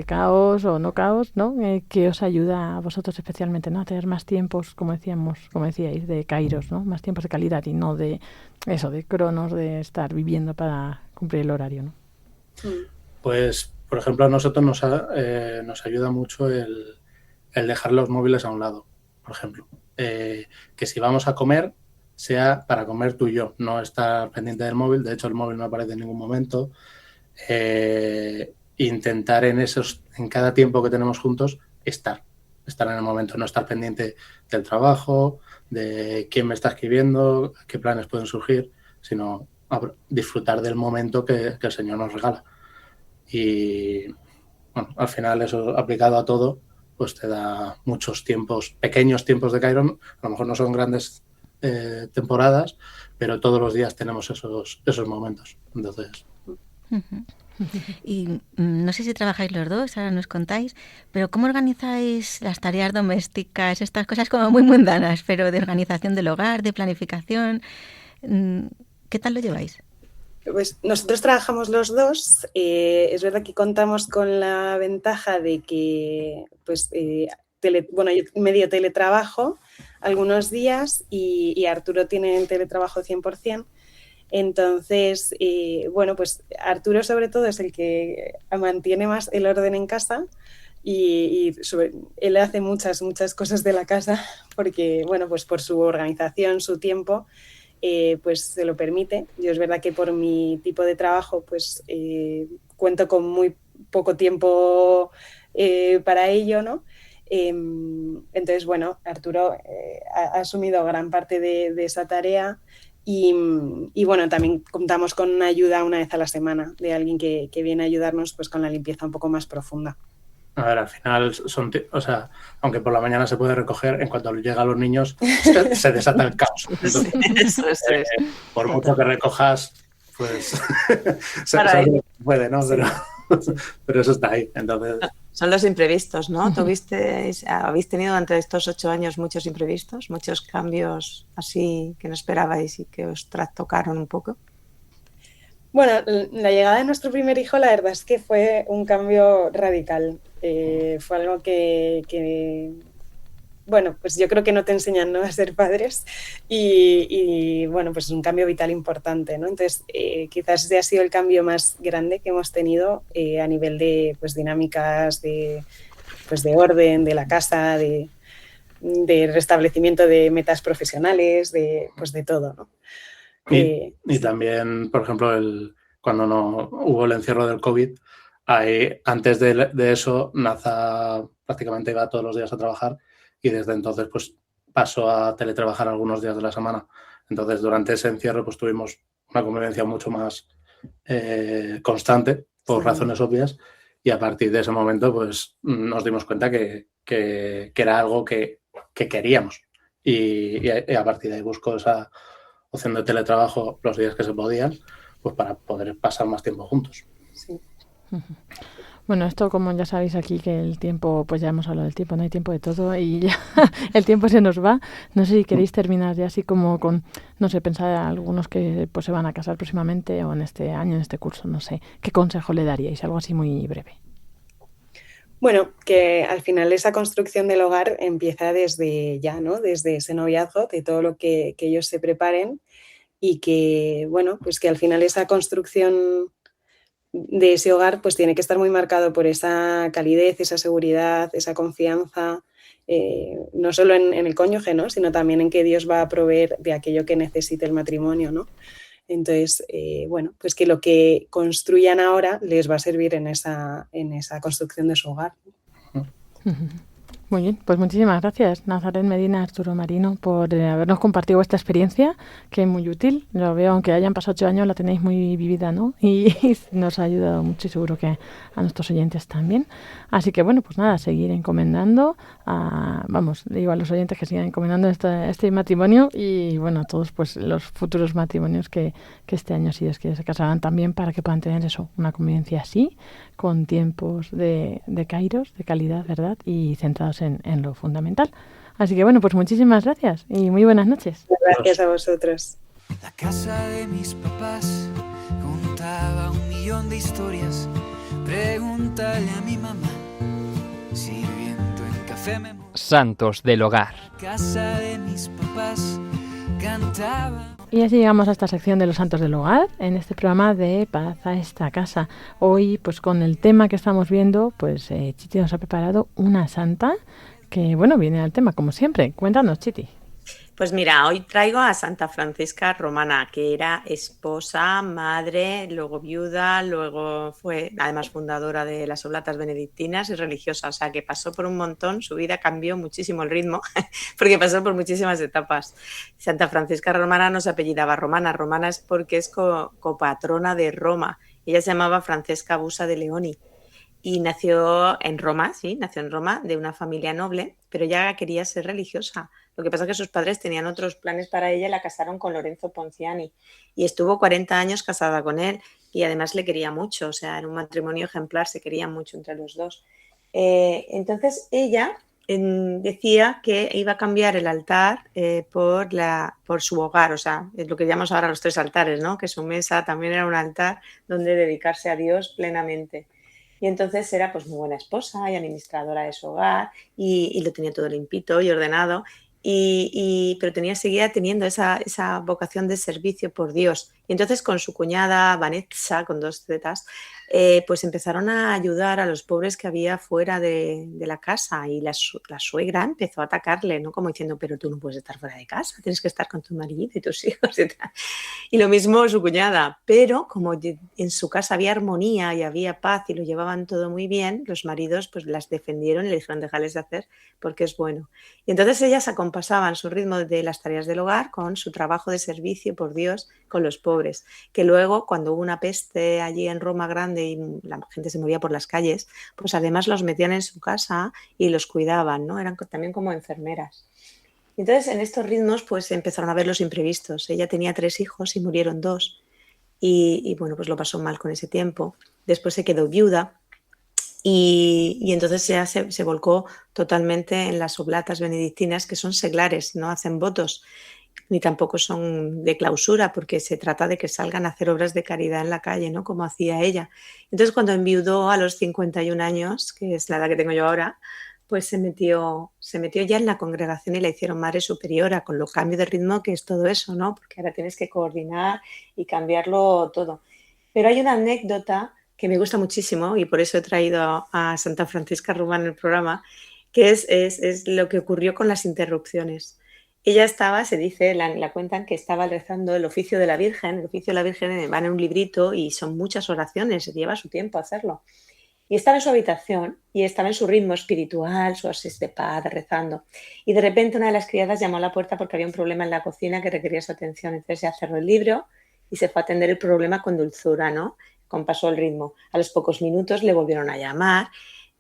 S3: caos o no caos, ¿no? ¿Qué os ayuda a vosotros especialmente, ¿no? A tener más tiempos, como decíais, de Kairos, ¿no? Más tiempos de calidad y no de eso, de cronos, de estar viviendo para cumplir el horario, ¿no?
S9: Pues, por ejemplo, a nosotros nos ayuda mucho el dejar los móviles a un lado, por ejemplo. Que si vamos a comer, sea para comer tú y yo, no estar pendiente del móvil. De hecho, el móvil no aparece en ningún momento. Intentar en cada tiempo que tenemos juntos estar en el momento, no estar pendiente del trabajo, de quién me está escribiendo, qué planes pueden surgir, sino disfrutar del momento que el Señor nos regala. Y bueno, al final eso aplicado a todo pues te da muchos tiempos, pequeños tiempos de Kairos. A lo mejor no son grandes temporadas, pero todos los días tenemos esos momentos. Entonces...
S5: Y no sé si trabajáis los dos, ahora nos contáis, pero ¿cómo organizáis las tareas domésticas, estas cosas como muy mundanas, pero de organización del hogar, de planificación? ¿Qué tal lo lleváis?
S8: Pues nosotros trabajamos los dos. Es verdad que contamos con la ventaja de que yo medio teletrabajo algunos días y Arturo tiene teletrabajo 100%. Entonces, pues Arturo sobre todo es el que mantiene más el orden en casa y él hace muchas cosas de la casa porque, bueno, pues por su organización, su tiempo, pues se lo permite. Yo es verdad que por mi tipo de trabajo, pues cuento con muy poco tiempo para ello, ¿no? Entonces, bueno, Arturo ha asumido gran parte de esa tarea. Y bueno, también contamos con una ayuda una vez a la semana de alguien que viene a ayudarnos pues con la limpieza un poco más profunda.
S9: A ver, al final aunque por la mañana se puede recoger, en cuanto llega a los niños se desata el caos. Entonces, por mucho que recojas, pues se puede, ¿no? Pero eso está ahí. Entonces...
S4: Son los imprevistos, ¿no? ¿Habéis tenido durante estos 8 años muchos imprevistos, muchos cambios así que no esperabais y que os trastocaron un poco?
S8: Bueno, la llegada de nuestro primer hijo, la verdad es que fue un cambio radical. Fue algo que bueno, pues yo creo que no te enseñan, ¿no?, a ser padres y bueno, pues es un cambio vital importante, ¿no? Entonces, quizás ese ha sido el cambio más grande que hemos tenido a nivel de pues dinámicas, de orden de la casa, de restablecimiento de metas profesionales, de todo, ¿no?
S9: Y también, por ejemplo, cuando no hubo el encierro del COVID, antes de eso, Naza prácticamente iba todos los días a trabajar y desde entonces pues pasó a teletrabajar algunos días de la semana. Entonces, durante ese encierro pues tuvimos una convivencia mucho más constante por razones obvias y a partir de ese momento pues nos dimos cuenta que era algo que queríamos y a partir de ahí busco esa opción de teletrabajo los días que se podían, pues para poder pasar más tiempo juntos.
S8: Sí.
S3: Bueno, esto como ya sabéis aquí que el tiempo, pues ya hemos hablado del tiempo, no hay tiempo de todo y ya el tiempo se nos va. No sé si queréis terminar ya así como con, no sé, pensar a algunos que pues se van a casar próximamente o en este año, en este curso, no sé. ¿Qué consejo le daríais? Algo así muy breve.
S8: Bueno, que al final esa construcción del hogar empieza desde ya, ¿no? Desde ese noviazgo, de todo lo que ellos se preparen y que, bueno, pues que al final esa construcción de ese hogar pues tiene que estar muy marcado por esa calidez, esa seguridad, esa confianza, no solo en el cónyuge, ¿no? Sino también en que Dios va a proveer de aquello que necesite el matrimonio, ¿no? Entonces, bueno, pues que lo que construyan ahora les va a servir en esa construcción de su hogar.
S3: Muy bien, pues muchísimas gracias, Nazaret Medina, Arturo Marino, por habernos compartido vuestra experiencia, que es muy útil. Lo veo, aunque hayan pasado 8 años, la tenéis muy vivida, ¿no? Y nos ha ayudado mucho y seguro que a nuestros oyentes también. Así que, bueno, pues nada, seguir encomendando, a los oyentes que sigan encomendando este matrimonio y, bueno, a todos pues los futuros matrimonios que este año, si Dios quiere, se casarán también para que puedan tener eso, una convivencia así, con tiempos de kairos, de calidad, ¿verdad? Y centrados en lo fundamental. Así que bueno, pues muchísimas gracias y muy buenas noches.
S8: Gracias a vosotros.
S1: La casa de mis papás contaba 1.000.000 de historias. Pregúntale a mi mamá, sirviendo en café
S7: Santos del hogar.
S1: La casa de mis papás cantaba.
S3: Y así llegamos a esta sección de los santos del hogar, en este programa de Paz a esta casa. Hoy, pues con el tema que estamos viendo, pues Chiti nos ha preparado una santa que, bueno, viene al tema como siempre. Cuéntanos, Chiti.
S4: Pues mira, hoy traigo a Santa Francisca Romana, que era esposa, madre, luego viuda, luego fue además fundadora de las Oblatas Benedictinas y religiosa, o sea que pasó por un montón, su vida cambió muchísimo el ritmo, porque pasó por muchísimas etapas. Santa Francisca Romana no se apellidaba Romana, Romana es porque es copatrona de Roma, ella se llamaba Francesca Busa de Leoni. Y nació en Roma, de una familia noble, pero ella quería ser religiosa. Lo que pasa es que sus padres tenían otros planes para ella y la casaron con Lorenzo Ponciani. Y estuvo 40 años casada con él y además le quería mucho, o sea, era un matrimonio ejemplar, se querían mucho entre los dos. Entonces ella decía que iba a cambiar el altar por su hogar, o sea, es lo que llamamos ahora los 3 altares, ¿no? Que su mesa también era un altar donde dedicarse a Dios plenamente. Y entonces era pues muy buena esposa y administradora de su hogar y lo tenía todo limpito y ordenado, pero seguía teniendo esa vocación de servicio por Dios. Y entonces con su cuñada Vanessa, con 2 zetas, pues empezaron a ayudar a los pobres que había fuera de la casa y la suegra empezó a atacarle, ¿no? Como diciendo, pero tú no puedes estar fuera de casa, tienes que estar con tu marido y tus hijos y tal. Y lo mismo su cuñada, pero como en su casa había armonía y había paz y lo llevaban todo muy bien, los maridos pues las defendieron y le dijeron dejarles de hacer porque es bueno. Y entonces ellas acompasaban su ritmo de las tareas del hogar con su trabajo de servicio por Dios con los pobres, que luego cuando hubo una peste allí en Roma grande y la gente se moría por las calles, pues además los metían en su casa y los cuidaban, ¿no? Eran también como enfermeras. Entonces, en estos ritmos, pues empezaron a ver los imprevistos. Ella tenía 3 hijos y murieron 2. Y bueno, pues lo pasó mal con ese tiempo. Después se quedó viuda y entonces ya se volcó totalmente en las oblatas benedictinas, que son seglares, no hacen votos, ni tampoco son de clausura, porque se trata de que salgan a hacer obras de caridad en la calle, ¿no? Como hacía ella. Entonces, cuando enviudó a los 51 años, que es la edad que tengo yo ahora, pues se metió ya en la congregación y la hicieron madre superiora, con lo cambio de ritmo que es todo eso, ¿no? Porque ahora tienes que coordinar y cambiarlo todo. Pero hay una anécdota que me gusta muchísimo y por eso he traído a Santa Francisca Romana en el programa, que es lo que ocurrió con las interrupciones. Ella estaba, se dice, la cuentan que estaba rezando el oficio de la Virgen. El oficio de la Virgen va en un librito y son muchas oraciones, lleva su tiempo hacerlo. Y estaba en su habitación y estaba en su ritmo espiritual, su oasis de paz, rezando. Y de repente una de las criadas llamó a la puerta porque había un problema en la cocina que requería su atención. Entonces ella cerró el libro y se fue a atender el problema con dulzura, ¿no? Compasó el ritmo. A los pocos minutos le volvieron a llamar,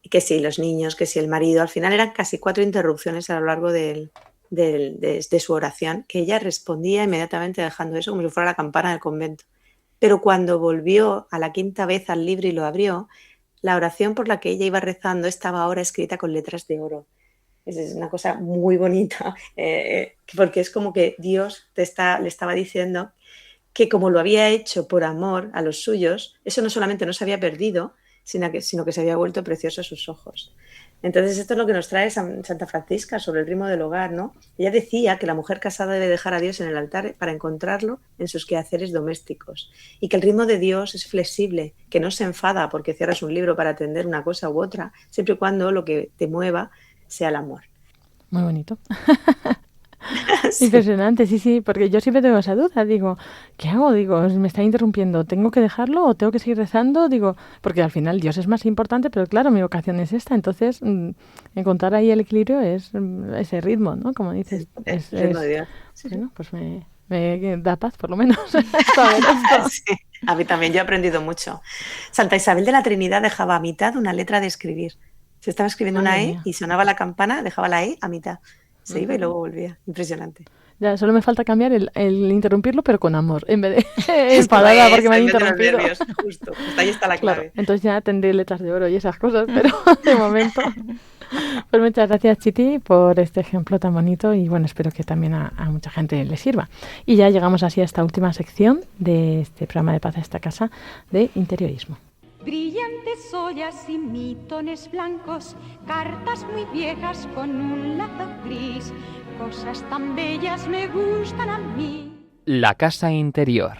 S4: que si los niños, que si el marido. Al final eran casi 4 interrupciones a lo largo de su oración, que ella respondía inmediatamente dejando eso como si fuera la campana del convento. Pero cuando volvió a la 5ª vez al libro y lo abrió, la oración por la que ella iba rezando estaba ahora escrita con letras de oro. Es una cosa muy bonita, porque es como que Dios le estaba diciendo que como lo había hecho por amor a los suyos, eso no solamente no se había perdido, sino que se había vuelto precioso a sus ojos. Entonces esto es lo que nos trae Santa Francisca sobre el ritmo del hogar, ¿no? Ella decía que la mujer casada debe dejar a Dios en el altar para encontrarlo en sus quehaceres domésticos y que el ritmo de Dios es flexible, que no se enfada porque cierras un libro para atender una cosa u otra, siempre y cuando lo que te mueva sea el amor.
S3: Muy bonito.
S4: Sí.
S3: Impresionante, sí, porque yo siempre tengo esa duda, digo, ¿qué hago? Digo, me está interrumpiendo, ¿tengo que dejarlo o tengo que seguir rezando? Digo, porque al final Dios es más importante, pero claro, mi vocación es esta, entonces encontrar ahí el equilibrio es ese ritmo, ¿no? Como dices, es
S4: ritmo de Dios. Sí,
S3: bueno, pues me da paz, por lo menos, saber esto.
S4: Sí, a mí también, yo he aprendido mucho. Santa Isabel de la Trinidad dejaba a mitad una letra de escribir. Se estaba escribiendo una E y sonaba la campana, dejaba la E a mitad. Se iba y luego volvía. Impresionante.
S3: Ya, solo me falta cambiar el interrumpirlo, pero con amor, en vez de enfadada porque me han interrumpido.
S4: Nervios, justo. Pues ahí está la clave.
S3: Claro, entonces ya tendré letras de oro y esas cosas, pero de momento... Pues muchas gracias, Chiti, por este ejemplo tan bonito y bueno, espero que también a mucha gente le sirva. Y ya llegamos así a esta última sección de este programa de Paz a esta casa de interiorismo.
S10: Brillantes ollas y mitones blancos, cartas muy viejas con un lazo gris, cosas tan bellas me gustan a mí.
S7: La casa interior.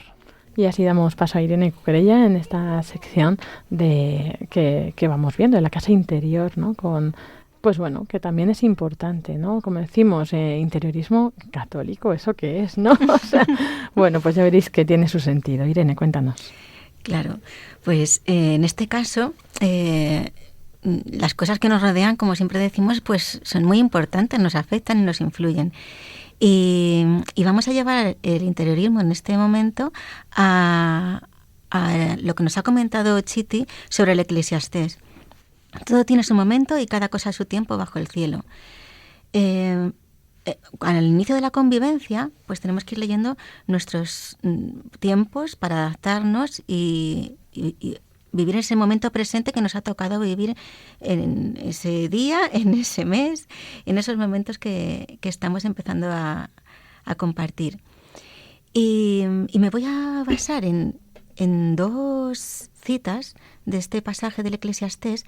S3: Y así damos paso a Irene Cuquerella en esta sección de que vamos viendo, en la casa interior, ¿no? Con, pues bueno, que también es importante, ¿no? Como decimos, interiorismo católico, ¿eso qué es, no? O sea, bueno, pues ya veréis que tiene su sentido. Irene, cuéntanos.
S5: Claro, pues en este caso las cosas que nos rodean, como siempre decimos, pues son muy importantes, nos afectan y nos influyen. Y vamos a llevar el interiorismo en este momento a lo que nos ha comentado Chiti sobre el Eclesiastés. Todo tiene su momento y cada cosa a su tiempo bajo el cielo. Al inicio de la convivencia, pues tenemos que ir leyendo nuestros tiempos para adaptarnos y vivir ese momento presente que nos ha tocado vivir en ese día, en ese mes, en esos momentos que estamos empezando a compartir. Y me voy a basar en dos citas de este pasaje del Eclesiastés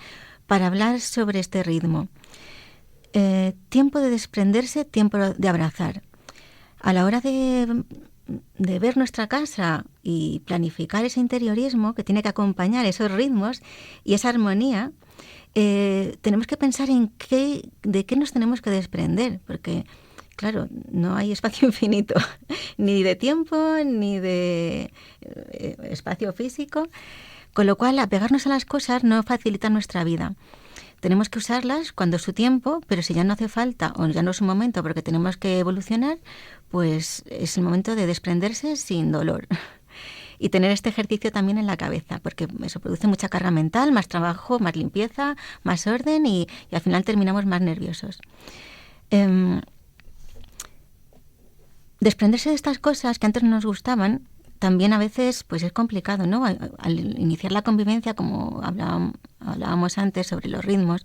S5: para hablar sobre este ritmo. Tiempo de desprenderse, tiempo de abrazar. A la hora de ver nuestra casa y planificar ese interiorismo que tiene que acompañar esos ritmos y esa armonía, tenemos que pensar de qué nos tenemos que desprender, porque, claro, no hay espacio infinito, ni de tiempo, ni de espacio físico, con lo cual apegarnos a las cosas no facilita nuestra vida. Tenemos que usarlas cuando es su tiempo, pero si ya no hace falta o ya no es un momento porque tenemos que evolucionar, pues es el momento de desprenderse sin dolor. Y tener este ejercicio también en la cabeza, porque eso produce mucha carga mental, más trabajo, más limpieza, más orden y al final terminamos más nerviosos. Desprenderse de estas cosas que antes no nos gustaban también a veces pues es complicado, ¿no? Al iniciar la convivencia, como hablábamos antes sobre los ritmos,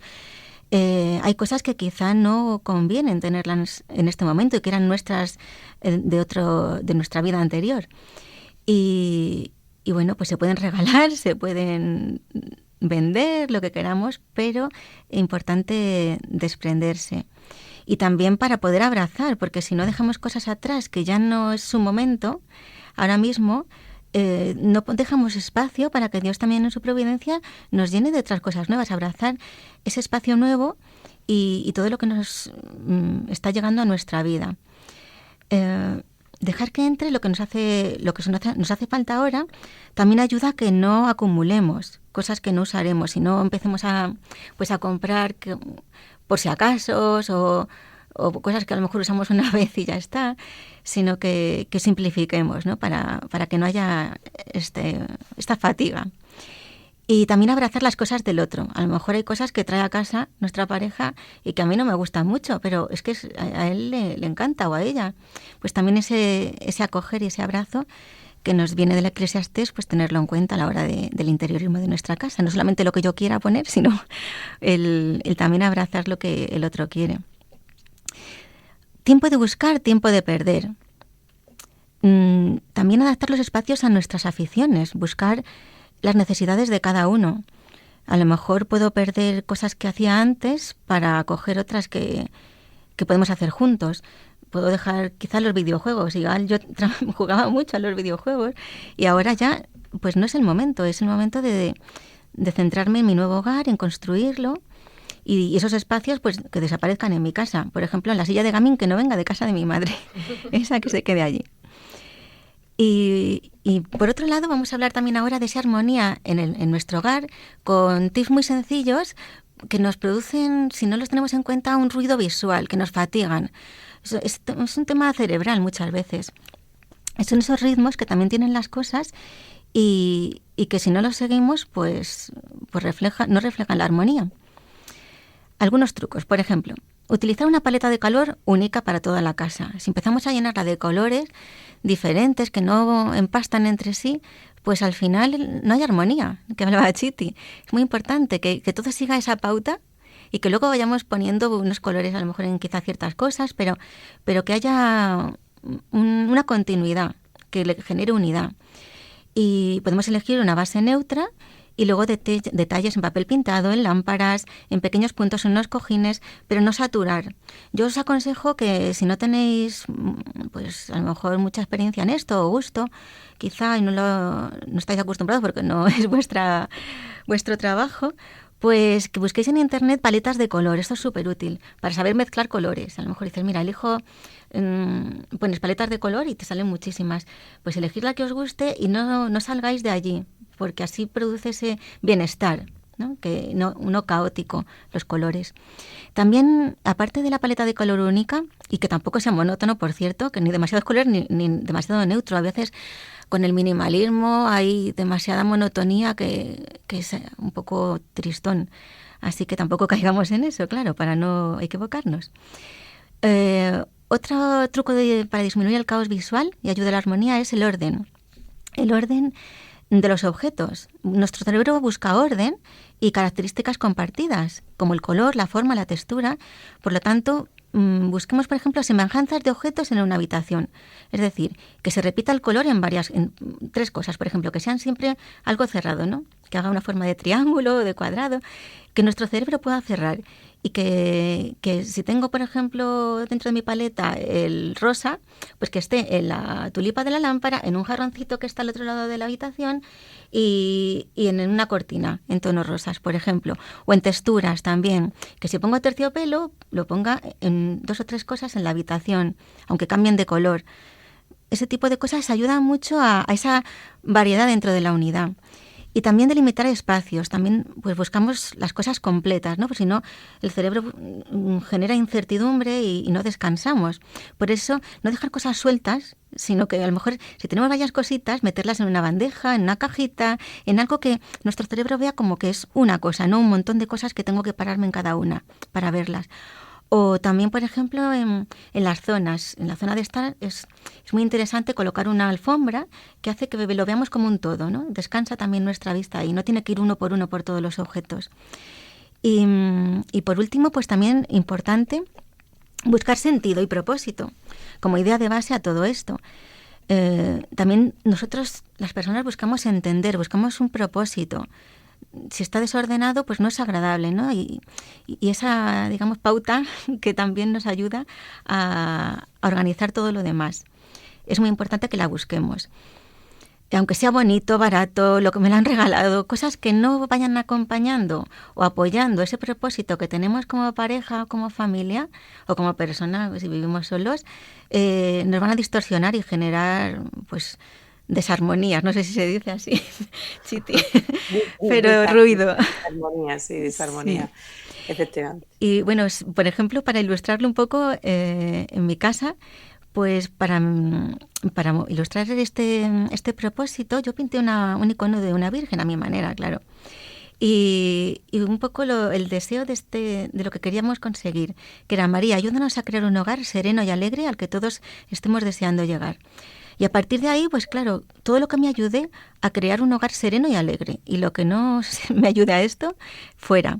S5: hay cosas que quizá no convienen tenerlas en este momento y que eran nuestras de nuestra vida anterior. Y bueno, pues se pueden regalar, se pueden vender, lo que queramos, pero es importante desprenderse. Y también para poder abrazar, porque si no dejamos cosas atrás que ya no es su momento, ahora mismo no dejamos espacio para que Dios también en su providencia nos llene de otras cosas nuevas, abrazar ese espacio nuevo y todo lo que nos está llegando a nuestra vida. Dejar que entre lo que nos hace falta ahora también ayuda a que no acumulemos cosas que no usaremos y no empecemos a comprar por si acaso o cosas que a lo mejor usamos una vez y ya está, sino que simplifiquemos, ¿no? Para que no haya esta fatiga. Y también abrazar las cosas del otro. A lo mejor hay cosas que trae a casa nuestra pareja y que a mí no me gustan mucho, pero es que a él le encanta o a ella. Pues también ese acoger y ese abrazo que nos viene del Eclesiastés, pues tenerlo en cuenta a la hora del interiorismo de nuestra casa. No solamente lo que yo quiera poner, sino el también abrazar lo que el otro quiere. Tiempo de buscar, tiempo de perder. También adaptar los espacios a nuestras aficiones, buscar las necesidades de cada uno. A lo mejor puedo perder cosas que hacía antes para coger otras que podemos hacer juntos. Puedo dejar quizás los videojuegos. Igual yo jugaba mucho a los videojuegos y ahora ya pues no es el momento. Es el momento de centrarme en mi nuevo hogar, en construirlo y esos espacios pues que desaparezcan en mi casa. Por ejemplo, en la silla de gaming que no venga de casa de mi madre. Esa que se quede allí. Y por otro lado vamos a hablar también ahora de esa armonía en nuestro hogar con tips muy sencillos que nos producen, si no los tenemos en cuenta, un ruido visual, que nos fatigan. Es un tema cerebral muchas veces. Son esos ritmos que también tienen las cosas y que si no los seguimos, pues no reflejan la armonía. Algunos trucos, por ejemplo, utilizar una paleta de color única para toda la casa. Si empezamos a llenarla de colores diferentes que no empastan entre sí, pues al final no hay armonía, que hablaba Chiti. Es muy importante que todo siga esa pauta y que luego vayamos poniendo unos colores a lo mejor en quizá ciertas cosas, pero que haya una continuidad, que le genere unidad. Y podemos elegir una base neutra y luego detalles en papel pintado, en lámparas, en pequeños puntos en unos cojines, pero no saturar. Yo os aconsejo que si no tenéis pues a lo mejor mucha experiencia en esto o gusto, quizá y no estáis acostumbrados porque no es vuestro trabajo, pues que busquéis en internet paletas de color. Esto es súper útil para saber mezclar colores. A lo mejor dices, mira, pones paletas de color y te salen muchísimas. Pues elegid la que os guste y no salgáis de allí, porque así produce ese bienestar, ¿no? Que no caótico, los colores. También, aparte de la paleta de color única, y que tampoco sea monótono, por cierto, que ni demasiados colores ni demasiado neutro. A veces con el minimalismo hay demasiada monotonía que es un poco tristón. Así que tampoco caigamos en eso, claro, para no equivocarnos. Otro truco para disminuir el caos visual y ayudar a la armonía es el orden. El orden de los objetos. Nuestro cerebro busca orden y características compartidas, como el color, la forma, la textura. Por lo tanto, busquemos, por ejemplo, semejanzas de objetos en una habitación. Es decir, que se repita el color en tres cosas. Por ejemplo, que sean siempre algo cerrado, ¿no? Que haga una forma de triángulo o de cuadrado, que nuestro cerebro pueda cerrar. Y que si tengo, por ejemplo, dentro de mi paleta el rosa, pues que esté en la tulipa de la lámpara, en un jarroncito que está al otro lado de la habitación y en una cortina en tonos rosas, por ejemplo. O en texturas también, que si pongo terciopelo, lo ponga en 2 o 3 cosas en la habitación, aunque cambien de color. Ese tipo de cosas ayudan mucho a esa variedad dentro de la unidad. Y también delimitar espacios, también pues buscamos las cosas completas, ¿no? Pues si no, el cerebro genera incertidumbre y no descansamos. Por eso, no dejar cosas sueltas, sino que a lo mejor, si tenemos varias cositas, meterlas en una bandeja, en una cajita, en algo que nuestro cerebro vea como que es una cosa, no un montón de cosas que tengo que pararme en cada una para verlas. O también, por ejemplo, en las zonas. En la zona de estar es muy interesante colocar una alfombra que hace que lo veamos como un todo, ¿no? Descansa también nuestra vista y no tiene que ir uno por todos los objetos. Y por último, pues también importante buscar sentido y propósito como idea de base a todo esto. También nosotros, las personas, buscamos entender, buscamos un propósito. Si está desordenado, pues no es agradable, ¿no? Y esa, digamos, pauta que también nos ayuda a organizar todo lo demás. Es muy importante que la busquemos. Aunque sea bonito, barato, lo que me lo han regalado, cosas que no vayan acompañando o apoyando ese propósito que tenemos como pareja o como familia o como persona, si vivimos solos, nos van a distorsionar y generar, pues, desarmonías, no sé si se dice así, Chiti, pero ruido.
S4: Desarmonía, sí, desarmonía, sí. Efectivamente.
S5: Y bueno, por ejemplo, para ilustrarlo un poco, en mi casa, pues para ilustrar este propósito, yo pinté un icono de una virgen a mi manera, claro. Y un poco el deseo de lo que queríamos conseguir, que era: María, ayúdanos a crear un hogar sereno y alegre al que todos estemos deseando llegar. Y a partir de ahí, pues claro, todo lo que me ayude a crear un hogar sereno y alegre. Y lo que no me ayude a esto, fuera.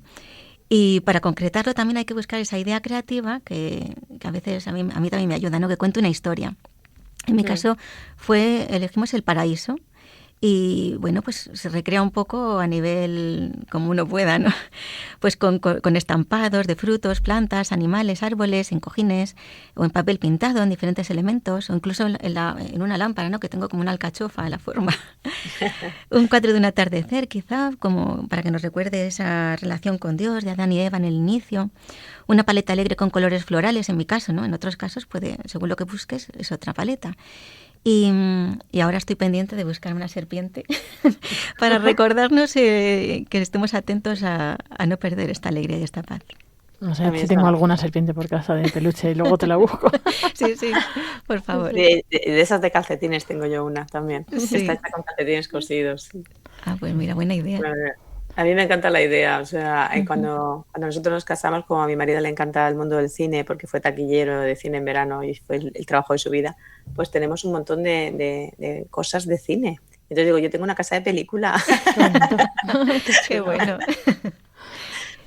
S5: Y para concretarlo también hay que buscar esa idea creativa que a veces a mí también me ayuda, ¿no? Que cuente una historia. En mi caso elegimos el paraíso. Y bueno, pues se recrea un poco a nivel como uno pueda, ¿no? Pues con estampados de frutos, plantas, animales, árboles, en cojines o en papel pintado en diferentes elementos o incluso en una lámpara, ¿no? Que tengo como una alcachofa a la forma. Un cuadro de un atardecer quizá, como para que nos recuerde esa relación con Dios de Adán y Eva en el inicio. Una paleta alegre con colores florales en mi caso, ¿no? En otros casos puede, según lo que busques, es otra paleta. Y ahora estoy pendiente de buscar una serpiente para recordarnos que estemos atentos a no perder esta alegría y esta paz.
S3: No sé si tengo alguna serpiente por casa de peluche y luego te la busco.
S5: Sí, por favor.
S4: De esas de calcetines tengo yo una también. Sí. Está hecha con calcetines cosidos. Sí.
S5: Ah, pues mira, buena idea.
S4: Bueno, a mí me encanta la idea, o sea, cuando nosotros nos casamos, como a mi marido le encanta el mundo del cine, porque fue taquillero de cine en verano y fue el trabajo de su vida, pues tenemos un montón de cosas de cine. Entonces digo, yo tengo una casa de película.
S5: Qué bueno.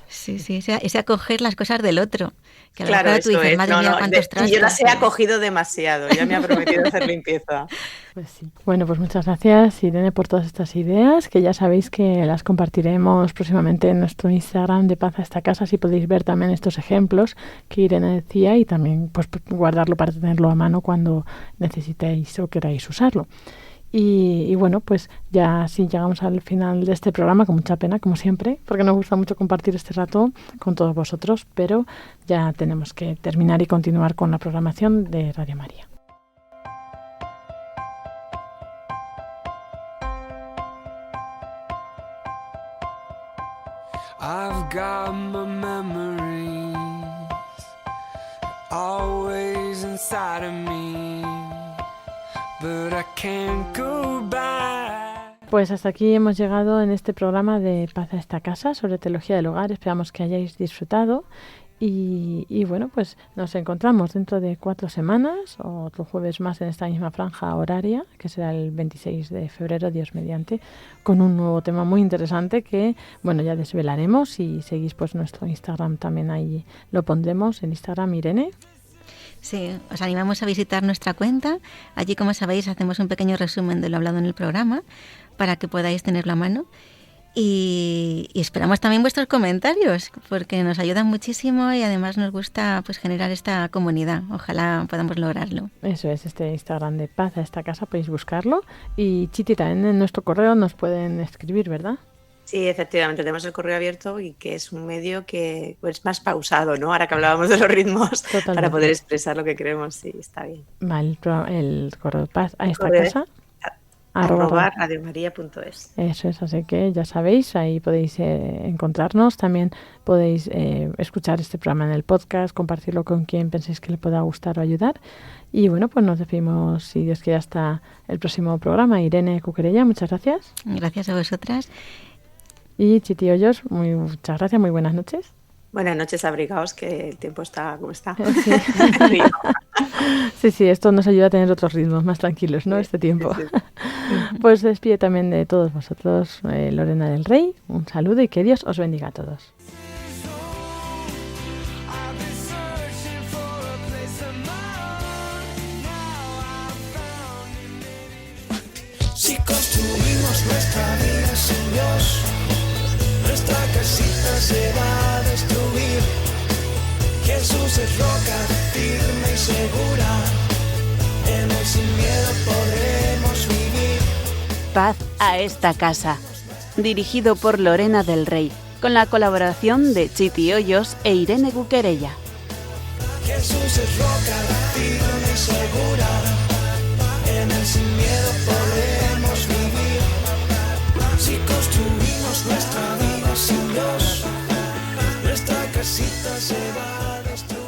S5: Sí, ese acoger las cosas del otro. Que a
S4: claro,
S5: tú dices, madre mía, cuántos trastos.
S4: Yo las he acogido demasiado, ya me ha prometido hacer limpieza.
S3: Pues sí. Bueno, pues muchas gracias, Irene, por todas estas ideas, que ya sabéis que las compartiremos próximamente en nuestro Instagram de Paz a esta casa, si podéis ver también estos ejemplos que Irene decía y también pues guardarlo para tenerlo a mano cuando necesitéis o queráis usarlo. Y bueno, pues ya sí llegamos al final de este programa, con mucha pena, como siempre, porque nos gusta mucho compartir este rato con todos vosotros, pero ya tenemos que terminar y continuar con la programación de Radio María.
S1: I've got my memories always inside of me. But I can't go back.
S3: Pues hasta aquí hemos llegado en este programa de Paz a esta casa sobre teología del hogar. Esperamos que hayáis disfrutado y bueno, pues nos encontramos dentro de 4 semanas o otro jueves más en esta misma franja horaria, que será el 26 de febrero, Dios mediante, con un nuevo tema muy interesante que, bueno, ya desvelaremos. Y seguís pues nuestro Instagram, también ahí lo pondremos en Instagram, Irene.
S5: Sí, os animamos a visitar nuestra cuenta. Allí, como sabéis, hacemos un pequeño resumen de lo hablado en el programa para que podáis tenerlo a mano. Y esperamos también vuestros comentarios, porque nos ayudan muchísimo y además nos gusta pues generar esta comunidad. Ojalá podamos lograrlo.
S3: Eso es, este Instagram de Paz a esta casa, podéis buscarlo. Y Chiti, también en nuestro correo nos pueden escribir, ¿verdad?
S4: Sí, efectivamente, tenemos el correo abierto y que es un medio que es más pausado, ¿no? Ahora que hablábamos de los ritmos, totalmente, para poder expresar lo que queremos, sí, está bien.
S3: Vale, el correo Paz a esta casa.
S4: @radiomaria.es.
S3: Eso es, así que ya sabéis, ahí podéis encontrarnos. También podéis escuchar este programa en el podcast, compartirlo con quien penséis que le pueda gustar o ayudar. Y bueno, pues nos despedimos, si Dios quiere, hasta el próximo programa. Irene Cuquerella, muchas gracias.
S5: Gracias a vosotras.
S3: Y Chiti Hoyos, muchas gracias, muy buenas noches.
S4: Buenas noches, abrigaos, que el tiempo está como está.
S3: Sí, esto nos ayuda a tener otros ritmos más tranquilos, ¿no? Este tiempo. Sí. Pues despide también de todos vosotros Lorena del Rey. Un saludo y que Dios os bendiga a todos.
S1: Si construimos nuestra vida sin Dios, nuestra casita se va a destruir. Jesús es roca firme y segura, en él sin miedo podremos vivir.
S2: Paz a esta casa, dirigido por Lorena del Rey, con la colaboración de Chiti Hoyos e Irene Cuquerella.
S1: Jesús es roca firme y segura, en él sin miedo podremos vivir. Si construimos nuestra vida sin Dios, nuestra casita se va a destruir.